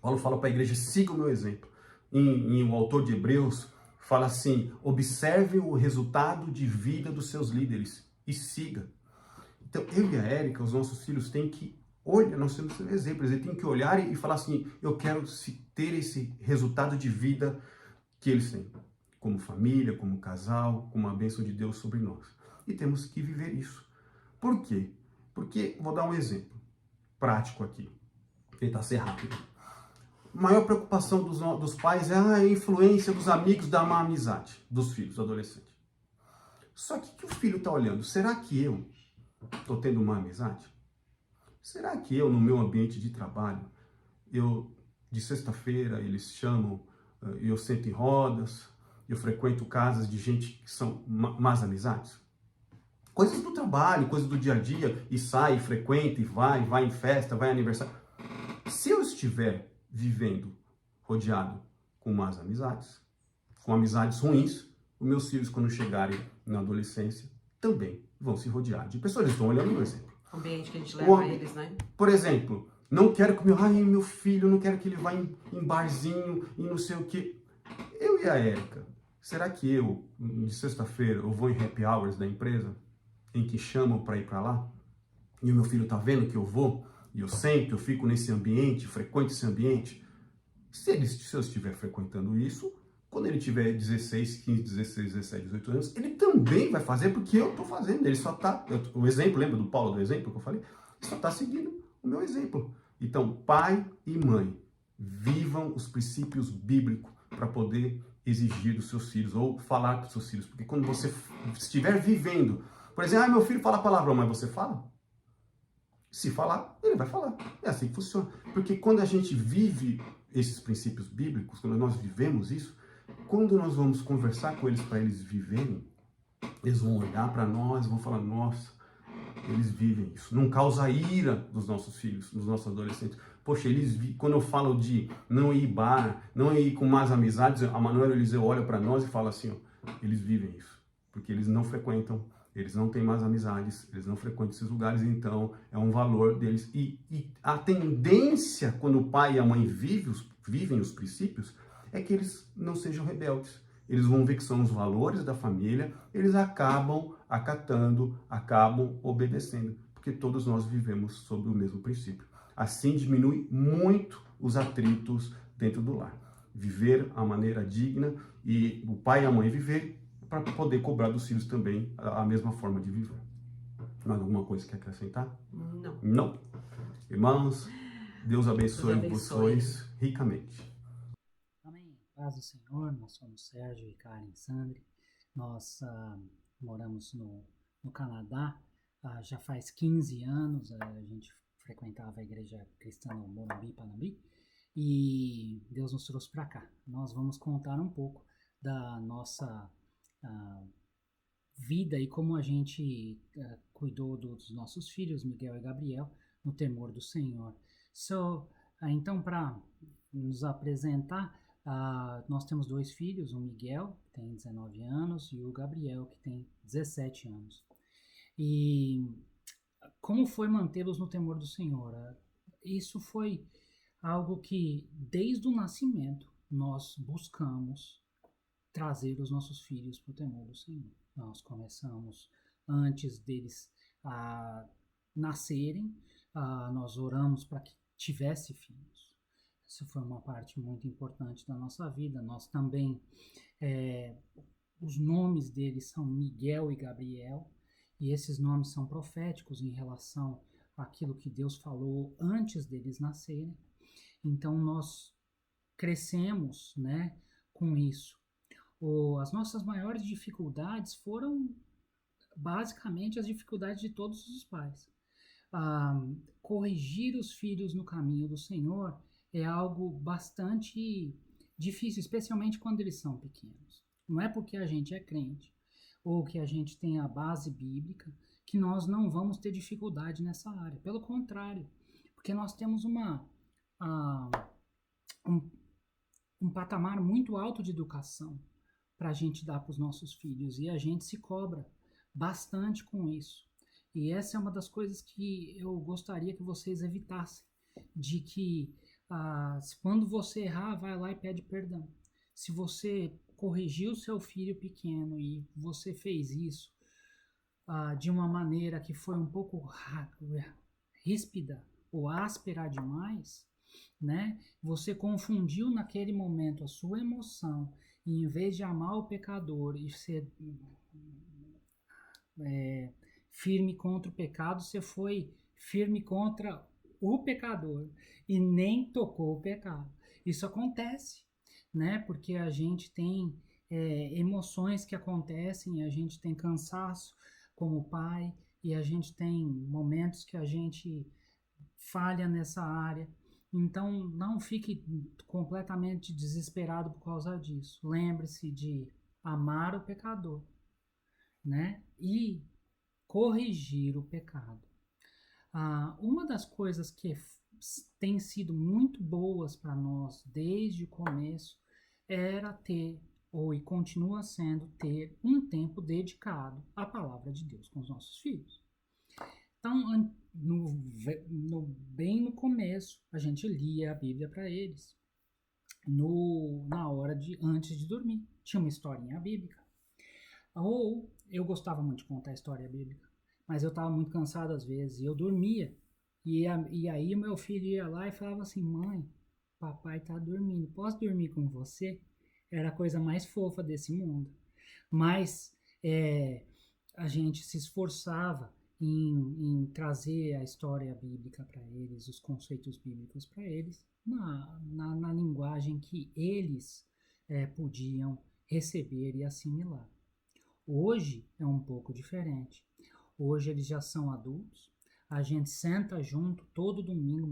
Paulo fala para a igreja, sigam o meu exemplo. O autor de Hebreus fala assim, observe o resultado de vida dos seus líderes e siga. Então, eu e a Érica, os nossos filhos, têm que olhar, nós temos exemplos, eles têm que olhar e falar assim, eu quero ter esse resultado de vida que eles têm. Como família, como casal, como a bênção de Deus sobre nós. E temos que viver isso. Por quê? Porque, vou dar um exemplo prático aqui, tentar ser rápido. A maior preocupação dos pais é a influência dos amigos da má amizade dos filhos, do adolescente. Só que o que o filho está olhando? Será que eu estou tendo má amizade? Será que eu, no meu ambiente de trabalho, de sexta-feira, eles chamam, eu sento em rodas, eu frequento casas de gente que são más amizades? Coisas do trabalho, coisas do dia a dia, e sai, frequenta, e vai em festa, vai em aniversário. Se eu estiver vivendo rodeado com más amizades, com amizades ruins, os meus filhos, quando chegarem na adolescência, também vão se rodear de pessoas. Eles estão olhando o meu exemplo. O ambiente que a gente leva a eles, né? Por exemplo, não quero que meu filho, não quero que ele vá em barzinho e não sei o que. Eu e a Érica, será que de sexta-feira, eu vou em happy hours da empresa, em que chamam para ir para lá, e o meu filho tá vendo que eu vou, e eu sento, eu fico nesse ambiente, frequento esse ambiente? Se eu estiver frequentando isso, quando ele tiver 16, 15, 16, 17, 18 anos, ele também vai fazer porque eu estou fazendo. Ele só está, o exemplo, lembra do Paulo, do exemplo que eu falei? Ele só está seguindo o meu exemplo. Então, pai e mãe, vivam os princípios bíblicos para poder exigir dos seus filhos ou falar com os seus filhos. Porque quando você estiver vivendo, por exemplo, meu filho fala palavrão, mas você fala? Se falar, ele vai falar. É assim que funciona. Porque quando a gente vive esses princípios bíblicos, quando nós vivemos isso, quando nós vamos conversar com eles para eles viverem, eles vão olhar para nós e vão falar, nossa, eles vivem isso. Não causa ira dos nossos filhos, dos nossos adolescentes. Poxa, quando eu falo de não ir bar, não ir com más amizades, a Manuela e o Eliseu olham para nós e falam assim, ó, eles vivem isso. Porque eles não frequentam, eles não têm mais amizades, eles não frequentam esses lugares, então é um valor deles. E a tendência, quando o pai e a mãe vivem os princípios, é que eles não sejam rebeldes. Eles vão ver que são os valores da família, eles acabam acatando, acabam obedecendo, porque todos nós vivemos sob o mesmo princípio. Assim diminui muito os atritos dentro do lar. Viver a maneira digna e o pai e a mãe viver para poder cobrar dos filhos também a mesma forma de viver. Mais alguma coisa que quer acrescentar? Não. Não. Irmãos, Deus abençoe vocês ricamente. Amém. Paz do Senhor, nós somos Sérgio e Karen Sandri. Nós moramos no Canadá já faz 15 anos. A gente frequentava a igreja cristã no Morumbi, Panambi, e Deus nos trouxe para cá. Nós vamos contar um pouco da nossa vida e como a gente cuidou dos nossos filhos, Miguel e Gabriel, no temor do Senhor. Então, para nos apresentar, nós temos 2 filhos, o Miguel, que tem 19 anos, e o Gabriel, que tem 17 anos. E como foi mantê-los no temor do Senhor? Isso foi algo que, desde o nascimento, nós buscamos trazer os nossos filhos para o temor do Senhor. Nós começamos antes deles nascerem, nós oramos para que tivesse filhos. Isso foi uma parte muito importante da nossa vida. Nós também, os nomes deles são Miguel e Gabriel, e esses nomes são proféticos em relação àquilo que Deus falou antes deles nascerem. Então nós crescemos, né, com isso. As nossas maiores dificuldades foram basicamente as dificuldades de todos os pais. Corrigir os filhos no caminho do Senhor é algo bastante difícil, especialmente quando eles são pequenos. Não é porque a gente é crente ou que a gente tem a base bíblica que nós não vamos ter dificuldade nessa área. Pelo contrário, porque nós temos um patamar muito alto de educação para a gente dar para os nossos filhos, e a gente se cobra bastante com isso. E essa é uma das coisas que eu gostaria que vocês evitassem, de que quando você errar, vai lá e pede perdão. Se você corrigiu o seu filho pequeno e você fez isso de uma maneira que foi um pouco ríspida ou áspera demais, né? Você confundiu naquele momento a sua emoção, e em vez de amar o pecador e ser firme contra o pecado, você foi firme contra o pecador e nem tocou o pecado. Isso acontece, né? Porque a gente tem emoções que acontecem, a gente tem cansaço como pai, e a gente tem momentos que a gente falha nessa área. Então, não fique completamente desesperado por causa disso. Lembre-se de amar o pecador, né? E corrigir o pecado. Uma das coisas que tem sido muito boas para nós desde o começo era ter, e continua sendo, ter um tempo dedicado à palavra de Deus com os nossos filhos. Então, bem no começo, a gente lia a Bíblia para eles, na hora antes de dormir. Tinha uma historinha bíblica. Ou eu gostava muito de contar a história bíblica, mas eu estava muito cansado às vezes, e eu dormia. E aí meu filho ia lá e falava assim: mãe, papai está dormindo, posso dormir com você? Era a coisa mais fofa desse mundo. Mas a gente se esforçava em trazer a história bíblica para eles, os conceitos bíblicos para eles, na linguagem que eles podiam receber e assimilar. Hoje é um pouco diferente. Hoje eles já são adultos, a gente senta junto todo domingo,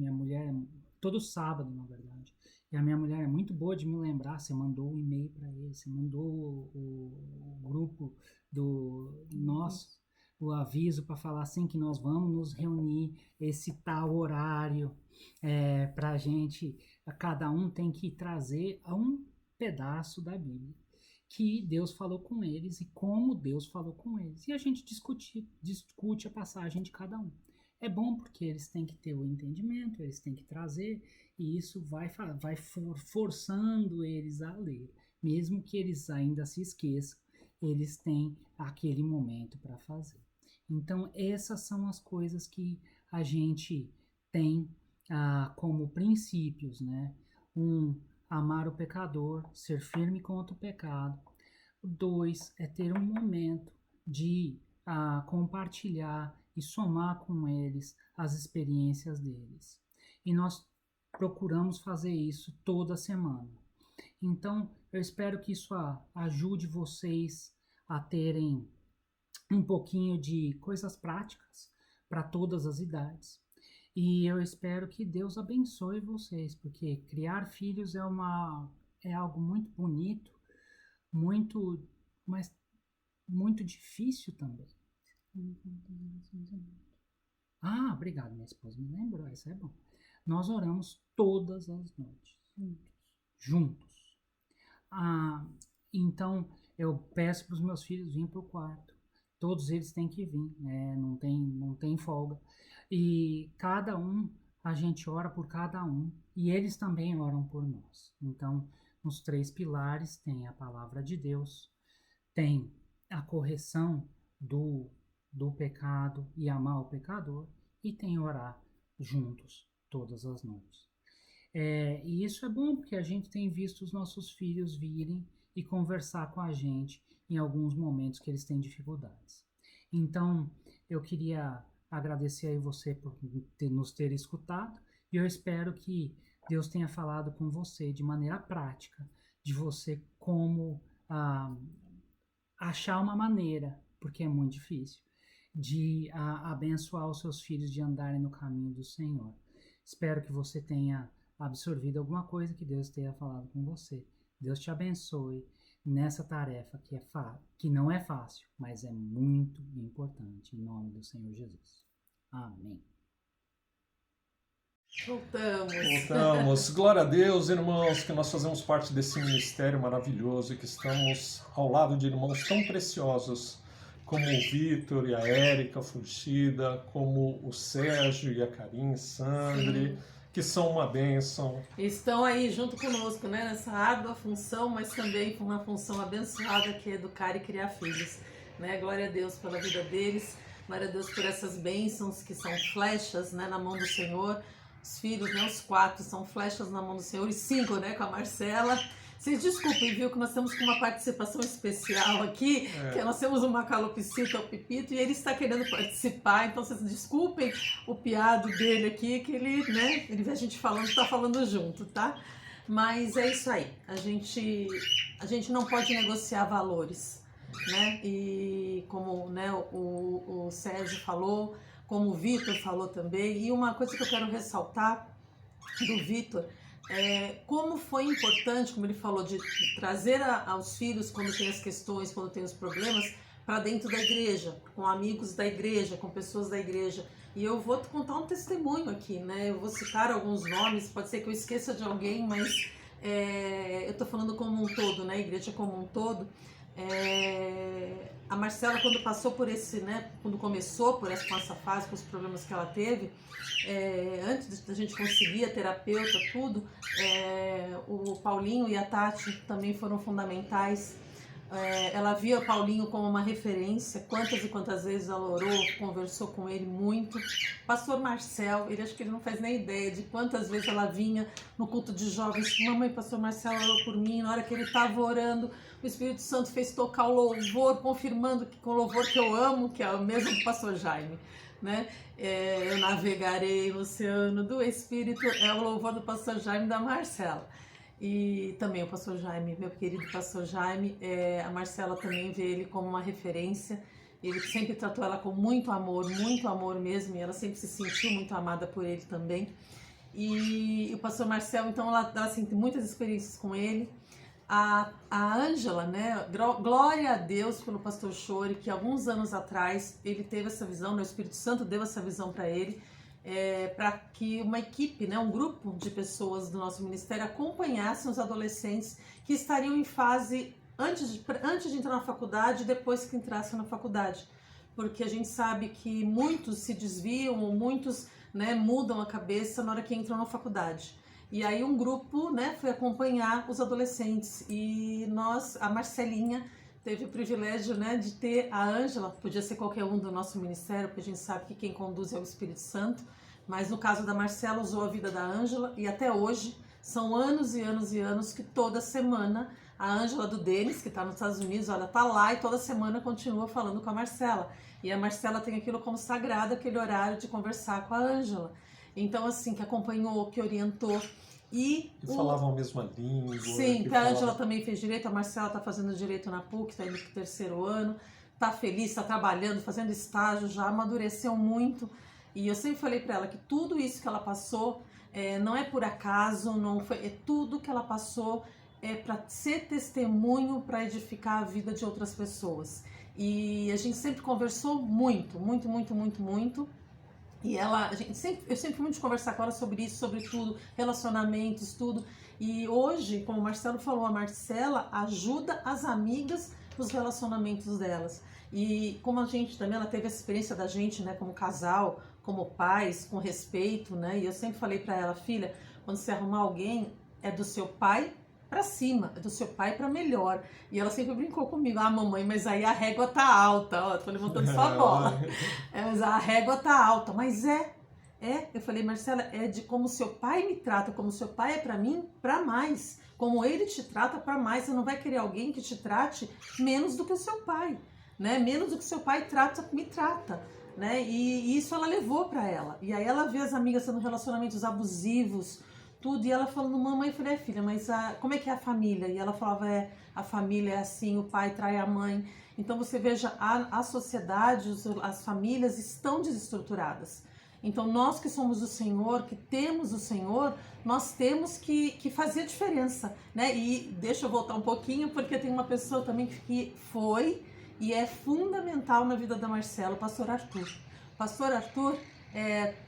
todo sábado, na verdade. E a minha mulher é muito boa de me lembrar. Você mandou um e-mail para eles, você mandou o grupo do nosso, o aviso para falar assim que nós vamos nos reunir esse tal horário para a gente, cada um tem que trazer um pedaço da Bíblia que Deus falou com eles e como Deus falou com eles. E a gente discute a passagem de cada um. É bom porque eles têm que ter o entendimento, eles têm que trazer, e isso vai forçando eles a ler. Mesmo que eles ainda se esqueçam, eles têm aquele momento para fazer. Então, essas são as coisas que a gente tem como princípios, né? Amar o pecador, ser firme contra o pecado. 2, ter um momento de compartilhar e somar com eles as experiências deles. E nós procuramos fazer isso toda semana. Então, eu espero que isso ajude vocês a terem um pouquinho de coisas práticas para todas as idades. E eu espero que Deus abençoe vocês, porque criar filhos é algo muito bonito, mas muito difícil também. Ah, obrigado, minha esposa me lembrou, isso é bom. Nós oramos todas as noites, juntos. Então, eu peço para os meus filhos virem para o quarto. Todos eles têm que vir, né? Não tem folga. E cada um, a gente ora por cada um, e eles também oram por nós. Então, nos 3 pilares tem a palavra de Deus, tem a correção do pecado e amar o pecador, e tem orar juntos todas as noites. E isso é bom porque a gente tem visto os nossos filhos virem e conversar com a gente em alguns momentos que eles têm dificuldades. Então, eu queria agradecer aí você por nos ter escutado, e eu espero que Deus tenha falado com você de maneira prática, de você como achar uma maneira, porque é muito difícil, de abençoar os seus filhos de andarem no caminho do Senhor. Espero que você tenha absorvido alguma coisa que Deus tenha falado com você. Deus te abençoe nessa tarefa que não é fácil, mas é muito importante, em nome do Senhor Jesus. Amém. Voltamos. Glória a Deus, irmãos, que nós fazemos parte desse ministério maravilhoso e que estamos ao lado de irmãos tão preciosos como o Vitor e a Érica Fugida, como o Sérgio e a Karine Sandri, que são uma bênção. Estão aí junto conosco, né, nessa árdua função, mas também com uma função abençoada que é educar e criar filhos, né? Glória a Deus pela vida deles, glória a Deus por essas bênçãos que são flechas, né, na mão do Senhor. Os filhos, né, os 4 são flechas na mão do Senhor, e 5, né, com a Marcela. Vocês desculpem, viu, que nós temos uma participação especial aqui, que nós temos uma calopsita, o Pipito, e ele está querendo participar, então vocês desculpem o piado dele aqui, que ele, né, ele vê a gente falando, está falando junto, tá? Mas é isso aí, a gente não pode negociar valores, né? E como, né, o Sérgio falou, como o Vitor falou também, e uma coisa que eu quero ressaltar do Vitor, como foi importante, como ele falou, de trazer aos filhos quando tem as questões, quando tem os problemas, para dentro da igreja, com amigos da igreja, com pessoas da igreja. E eu vou te contar um testemunho aqui, né? Eu vou citar alguns nomes, pode ser que eu esqueça de alguém, mas eu estou falando como um todo, né? A igreja como um todo. A Marcela, quando passou por esse, né, quando começou com essa fase, com os problemas que ela teve, antes da gente conseguir a terapeuta, tudo, o Paulinho e a Tati também foram fundamentais. Ela via o Paulinho como uma referência, quantas e quantas vezes ela orou, conversou com ele muito. Pastor Marcel, acho que ele não faz nem ideia de quantas vezes ela vinha no culto de jovens, mamãe, Pastor Marcel orou por mim, na hora que ele estava orando, o Espírito Santo fez tocar o louvor, confirmando que com o louvor que eu amo, que é o mesmo do Pastor Jaime, né? Eu navegarei no oceano do Espírito, é o louvor do Pastor Jaime da Marcela. E também o Pastor Jaime, meu querido Pastor Jaime, a Marcela também vê ele como uma referência. Ele sempre tratou ela com muito amor mesmo, e ela sempre se sentiu muito amada por ele também. E o Pastor Marcel, então, ela tem muitas experiências com ele. A Ângela, né? Glória a Deus pelo Pastor Chore, que alguns anos atrás ele teve essa visão, né? O Espírito Santo deu essa visão para ele, para que uma equipe, né? Um grupo de pessoas do nosso ministério acompanhassem os adolescentes que estariam em fase antes de entrar na faculdade e depois que entrassem na faculdade. Porque a gente sabe que muitos se desviam, ou muitos, né, mudam a cabeça na hora que entram na faculdade. E aí um grupo, né, foi acompanhar os adolescentes, e a Marcelinha, teve o privilégio, né, de ter a Ângela, podia ser qualquer um do nosso ministério, porque a gente sabe que quem conduz é o Espírito Santo, mas no caso da Marcela usou a vida da Ângela, e até hoje são anos e anos e anos que toda semana a Ângela do Denis, que está nos Estados Unidos, ela está lá e toda semana continua falando com a Marcela, e a Marcela tem aquilo como sagrado, aquele horário de conversar com a Ângela. Então, assim, que acompanhou, que orientou. E falavam a mesma língua. Sim, a Ângela também fez direito, a Marcela está fazendo direito na PUC, está indo para o 3º ano, está feliz, está trabalhando, fazendo estágio, já amadureceu muito. E eu sempre falei para ela que tudo isso que ela passou não é por acaso, não foi, é tudo que ela passou para ser testemunho, para edificar a vida de outras pessoas. E a gente sempre conversou muito. E eu sempre fui muito de conversar com ela sobre isso, sobre tudo, relacionamentos, tudo. E hoje, como o Marcelo falou, a Marcela ajuda as amigas nos relacionamentos delas. E como a gente também, ela teve essa experiência da gente, né, como casal, como pais, com respeito, né? E eu sempre falei para ela, filha, quando você arrumar alguém, é do seu pai para cima, é do seu pai para melhor. E ela sempre brincou comigo, mamãe, mas aí a régua tá alta, ó, tô levantando só a bola. Mas a régua tá alta, mas eu falei, Marcela, é de como seu pai me trata, como seu pai é para mim, para mais. Como ele te trata, para mais. Você não vai querer alguém que te trate menos do que o seu pai, né? Menos do que o seu pai me trata, né? E isso ela levou para ela. E aí ela vê as amigas tendo relacionamentos abusivos, tudo, e ela falando, mamãe, eu falei, filha, mas como é que é a família? E ela falava, a família é assim, o pai trai a mãe. Então você veja, a sociedade, as famílias estão desestruturadas. Então nós que somos o Senhor, que temos o Senhor, nós temos que fazer a diferença, né? E deixa eu voltar um pouquinho, porque tem uma pessoa também que foi e é fundamental na vida da Marcela, o pastor Arthur. O pastor Arthur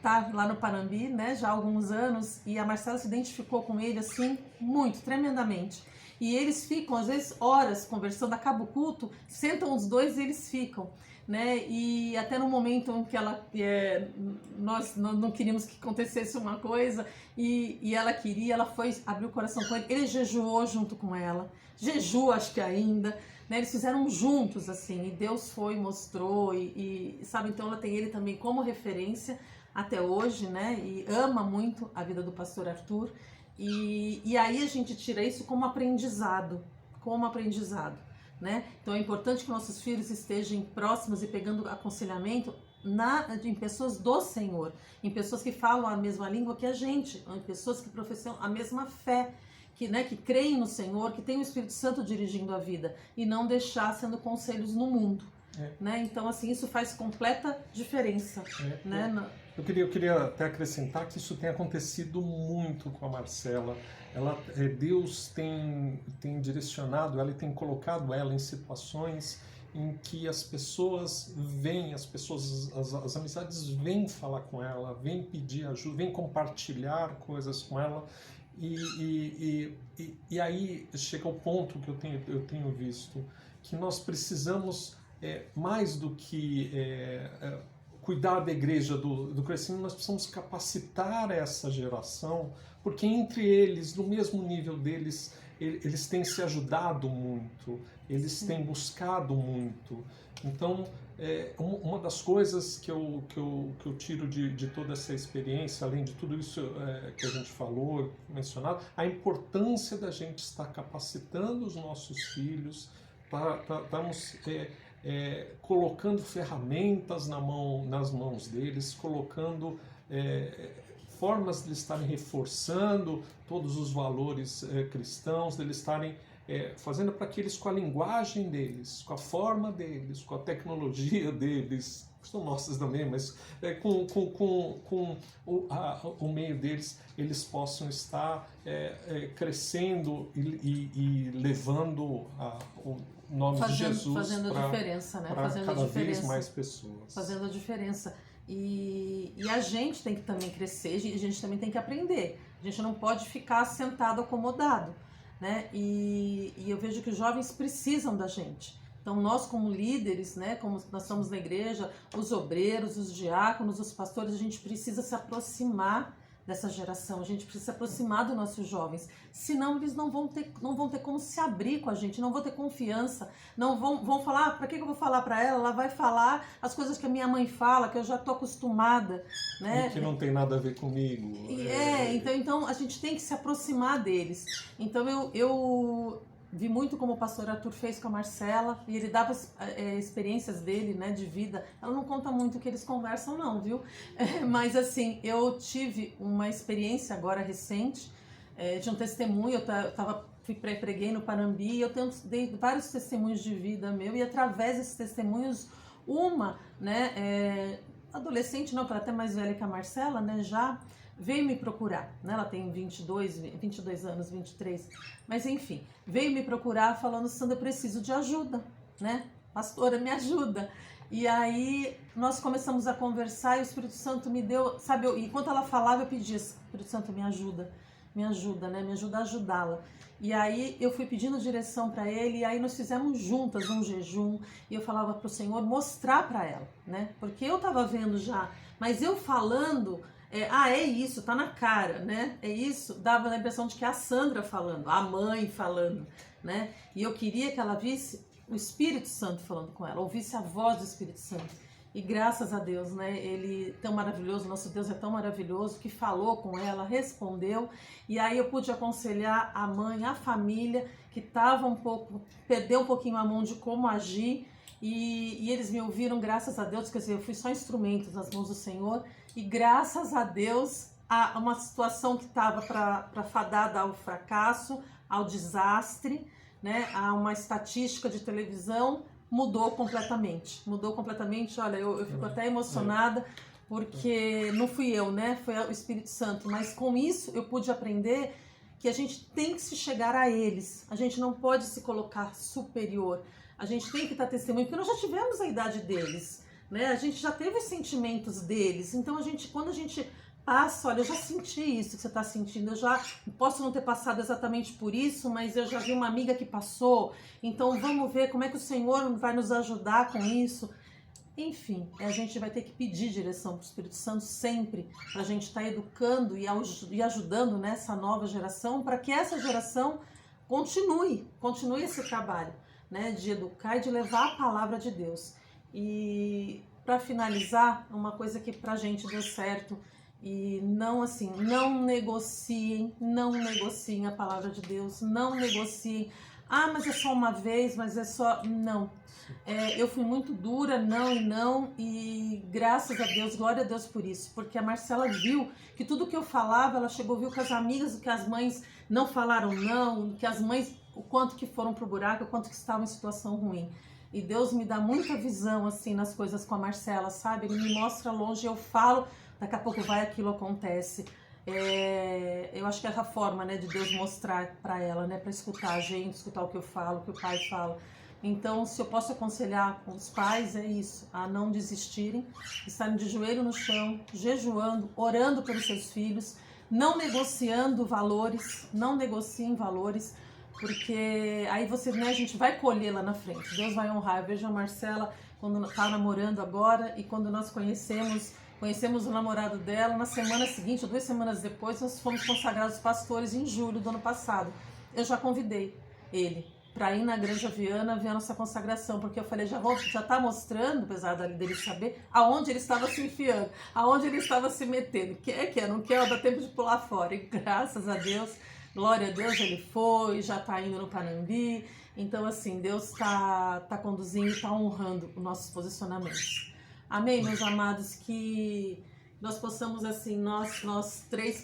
tá lá no Panambi, né, já há alguns anos, e a Marcela se identificou com ele assim, muito, tremendamente. E eles ficam, às vezes, horas conversando, acaba o culto, sentam os dois e eles ficam, né? E até no momento em que nós não queríamos que acontecesse uma coisa, e ela queria, ela foi abrir o coração com ele jejuou junto com ela, jejua acho que ainda, né? Eles fizeram juntos, assim, e Deus foi, mostrou, sabe, então ela tem ele também como referência até hoje, né? E ama muito a vida do pastor Arthur. E aí a gente tira isso como aprendizado, né? Então é importante que nossos filhos estejam próximos e pegando aconselhamento em pessoas do Senhor, em pessoas que falam a mesma língua que a gente, em pessoas que professam a mesma fé, que creem no Senhor, que tem o Espírito Santo dirigindo a vida, e não deixar sendo conselhos no mundo. Né? Então, assim, isso faz completa diferença. Né? Eu queria até acrescentar que isso tem acontecido muito com a Marcela. Deus tem direcionado ela e tem colocado ela em situações em que as pessoas vêm, as amizades vêm falar com ela, vêm pedir ajuda, vêm compartilhar coisas com ela. E aí chega o ponto que eu tenho visto, que nós precisamos, mais do que cuidar da igreja, do crescimento, nós precisamos capacitar essa geração, porque entre eles, no mesmo nível deles, eles têm se ajudado muito, eles têm buscado muito. Então, uma das coisas que eu tiro de toda essa experiência, além de tudo isso que a gente falou, mencionado, a importância da gente estar capacitando os nossos filhos, estamos colocando ferramentas nas mãos deles, colocando formas de eles estarem reforçando todos os valores cristãos, de eles estarem fazendo para que eles, com a linguagem deles, com a forma deles, com a tecnologia deles, são nossas também, mas com o meio deles, eles possam estar crescendo e levando o nome de Jesus fazendo a diferença, né? Para cada vez mais pessoas. Fazendo a diferença. E a gente tem que também crescer, a gente também tem que aprender. A gente não pode ficar sentado, acomodado, né? E eu vejo que os jovens precisam da gente. Então nós como líderes, né, como nós estamos na igreja, os obreiros, os diáconos, os pastores, a gente precisa se aproximar dessa geração, a gente precisa se aproximar dos nossos jovens, senão eles não vão ter como se abrir com a gente, não vão ter confiança, não vão falar, para que eu vou falar para ela? Ela vai falar as coisas que a minha mãe fala, que eu já estou acostumada, né? E que não tem nada a ver comigo. Então a gente tem que se aproximar deles. Então eu vi muito como o pastor Arthur fez com a Marcela, e ele dava experiências dele, né, de vida. Ela não conta muito o que eles conversam não, viu? Mas assim, eu tive uma experiência agora recente, de um testemunho, preguei no Panambi, e eu dei vários testemunhos de vida meu, e através desses testemunhos, adolescente, não, que ela é até mais velha que a Marcela, né, já veio me procurar, né, ela tem 22 anos, 23, mas enfim, veio me procurar falando, Sandra, eu preciso de ajuda, né, pastora, me ajuda. E aí nós começamos a conversar e o Espírito Santo me deu, sabe, enquanto ela falava eu pedia, Espírito Santo me ajuda, né, me ajuda a ajudá-la. E aí eu fui pedindo direção para ele, e aí nós fizemos juntas um jejum, e eu falava para o Senhor mostrar para ela, né? Porque eu estava vendo já, mas eu falando, é isso, tá na cara, né? É isso, dava a impressão de que é a Sandra falando, a mãe falando, né? E eu queria que ela visse o Espírito Santo falando com ela, ouvisse a voz do Espírito Santo. E graças a Deus, né, ele tão maravilhoso, nosso Deus é tão maravilhoso, que falou com ela, respondeu, e aí eu pude aconselhar a mãe, a família, que estava perdeu um pouquinho a mão de como agir, e eles me ouviram, graças a Deus, quer dizer, eu fui só instrumento nas mãos do Senhor, e graças a Deus, uma situação que estava para fadada ao fracasso, ao desastre, né, a uma estatística de televisão, mudou completamente, olha, eu fico até emocionada, porque não fui eu, né, foi o Espírito Santo, mas com isso eu pude aprender que a gente tem que se chegar a eles, a gente não pode se colocar superior, a gente tem que estar testemunho, porque nós já tivemos a idade deles, né, a gente já teve os sentimentos deles, então quando a gente passa, olha, eu já senti isso que você está sentindo, eu já posso não ter passado exatamente por isso, mas eu já vi uma amiga que passou, então vamos ver como é que o Senhor vai nos ajudar com isso. Enfim, a gente vai ter que pedir direção para o Espírito Santo sempre, para a gente estar educando e ajudando nessa nova geração, para que essa geração continue esse trabalho, né, de educar e de levar a palavra de Deus. E para finalizar, uma coisa que para a gente deu certo, e não negociem a palavra de Deus, não negociem, mas é só uma vez, mas é só, não, eu fui muito dura, não, e graças a Deus, glória a Deus por isso, porque a Marcela viu que tudo que eu falava, ela viu que as amigas, que as mães não falaram não, que as mães, o quanto que foram pro buraco, o quanto que estavam em situação ruim. E Deus me dá muita visão, assim, nas coisas com a Marcela, sabe? Ele me mostra longe, eu falo, daqui a pouco aquilo acontece. Eu acho que é essa forma, né, de Deus mostrar para ela, né, para escutar a gente, escutar o que eu falo, o que o pai fala. Então, se eu posso aconselhar os pais, é isso, a não desistirem, estarem de joelho no chão, jejuando, orando pelos seus filhos, não negociando valores, não negociem valores, porque aí a gente vai colher lá na frente, Deus vai honrar. Eu vejo a Marcela quando está namorando agora, e quando nós conhecemos o namorado dela, na semana seguinte, ou 2 semanas depois, nós fomos consagrados pastores em julho do ano passado. Eu já convidei ele para ir na Granja Viana ver a nossa consagração, porque eu falei, já está mostrando, apesar dele saber, aonde ele estava se enfiando, aonde ele estava se metendo, não quer, dá tempo de pular fora, e graças a Deus, glória a Deus, ele foi, já está indo no Panambi, então assim, Deus está conduzindo e está honrando os nossos posicionamentos. Amém, meus amados, que nós possamos, assim, nós três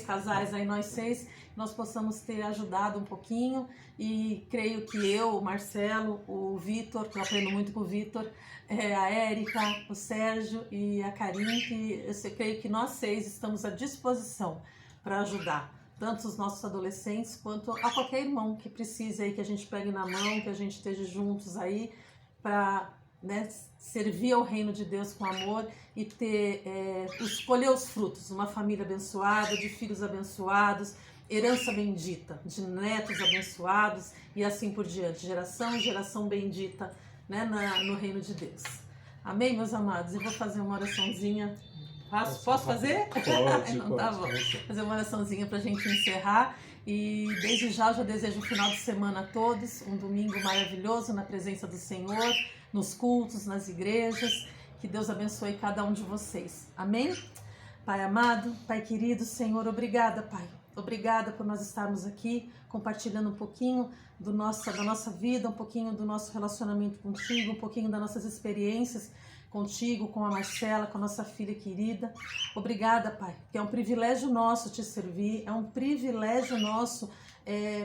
casais, aí nós 6, nós possamos ter ajudado um pouquinho, e creio que eu, o Marcelo, o Vitor, que eu aprendo muito com o Vitor, a Érica, o Sérgio e a Karine, que eu creio que nós 6 estamos à disposição para ajudar, tanto os nossos adolescentes, quanto a qualquer irmão que precise aí, que a gente pegue na mão, que a gente esteja juntos aí, para servir ao reino de Deus com amor e escolher os frutos, uma família abençoada, de filhos abençoados, herança bendita, de netos abençoados e assim por diante, geração em geração bendita, né, no reino de Deus. Amém, meus amados? Eu vou fazer uma oraçãozinha. Posso fazer? Pode, Não, tá bom. Fazer uma oraçãozinha para a gente encerrar. E desde já eu já desejo um final de semana a todos, um domingo maravilhoso na presença do Senhor, nos cultos, nas igrejas. Que Deus abençoe cada um de vocês. Amém? Pai amado, Pai querido, Senhor, obrigada, Pai. Obrigada por nós estarmos aqui compartilhando um pouquinho da nossa vida, um pouquinho do nosso relacionamento contigo, um pouquinho das nossas experiências contigo, com a Marcela, com a nossa filha querida. Obrigada, Pai, que é um privilégio nosso te servir, é um privilégio nosso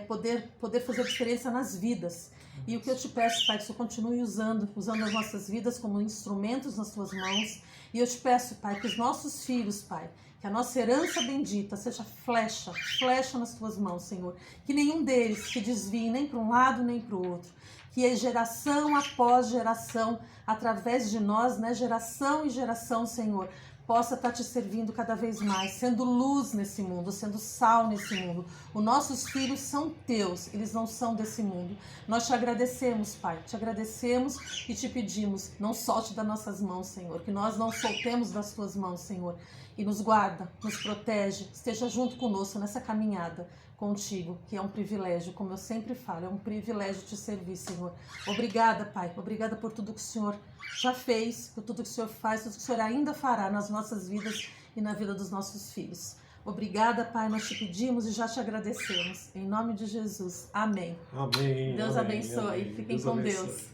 poder fazer diferença nas vidas. E o que eu te peço, Pai, que o Senhor continue usando as nossas vidas como instrumentos nas tuas mãos. E eu te peço, Pai, que os nossos filhos, Pai, que a nossa herança bendita seja flecha nas tuas mãos, Senhor. Que nenhum deles se desvie nem para um lado nem para o outro. Que é geração após geração, através de nós, né, geração e geração, Senhor, possa estar te servindo cada vez mais, sendo luz nesse mundo, sendo sal nesse mundo. Os nossos filhos são teus, eles não são desse mundo. Nós te agradecemos, Pai, te agradecemos e te pedimos, não solte das nossas mãos, Senhor, que nós não soltemos das tuas mãos, Senhor, e nos guarda, nos protege, esteja junto conosco nessa caminhada contigo, que é um privilégio, como eu sempre falo, é um privilégio te servir, Senhor. Obrigada, Pai, obrigada por tudo que o Senhor já fez, por tudo que o Senhor faz, tudo que o Senhor ainda fará nas nossas vidas e na vida dos nossos filhos. Obrigada, Pai, nós te pedimos e já te agradecemos. Em nome de Jesus. Amém. Amém. Deus amém, abençoe. amém. Fiquem Deus com abençoe. Deus.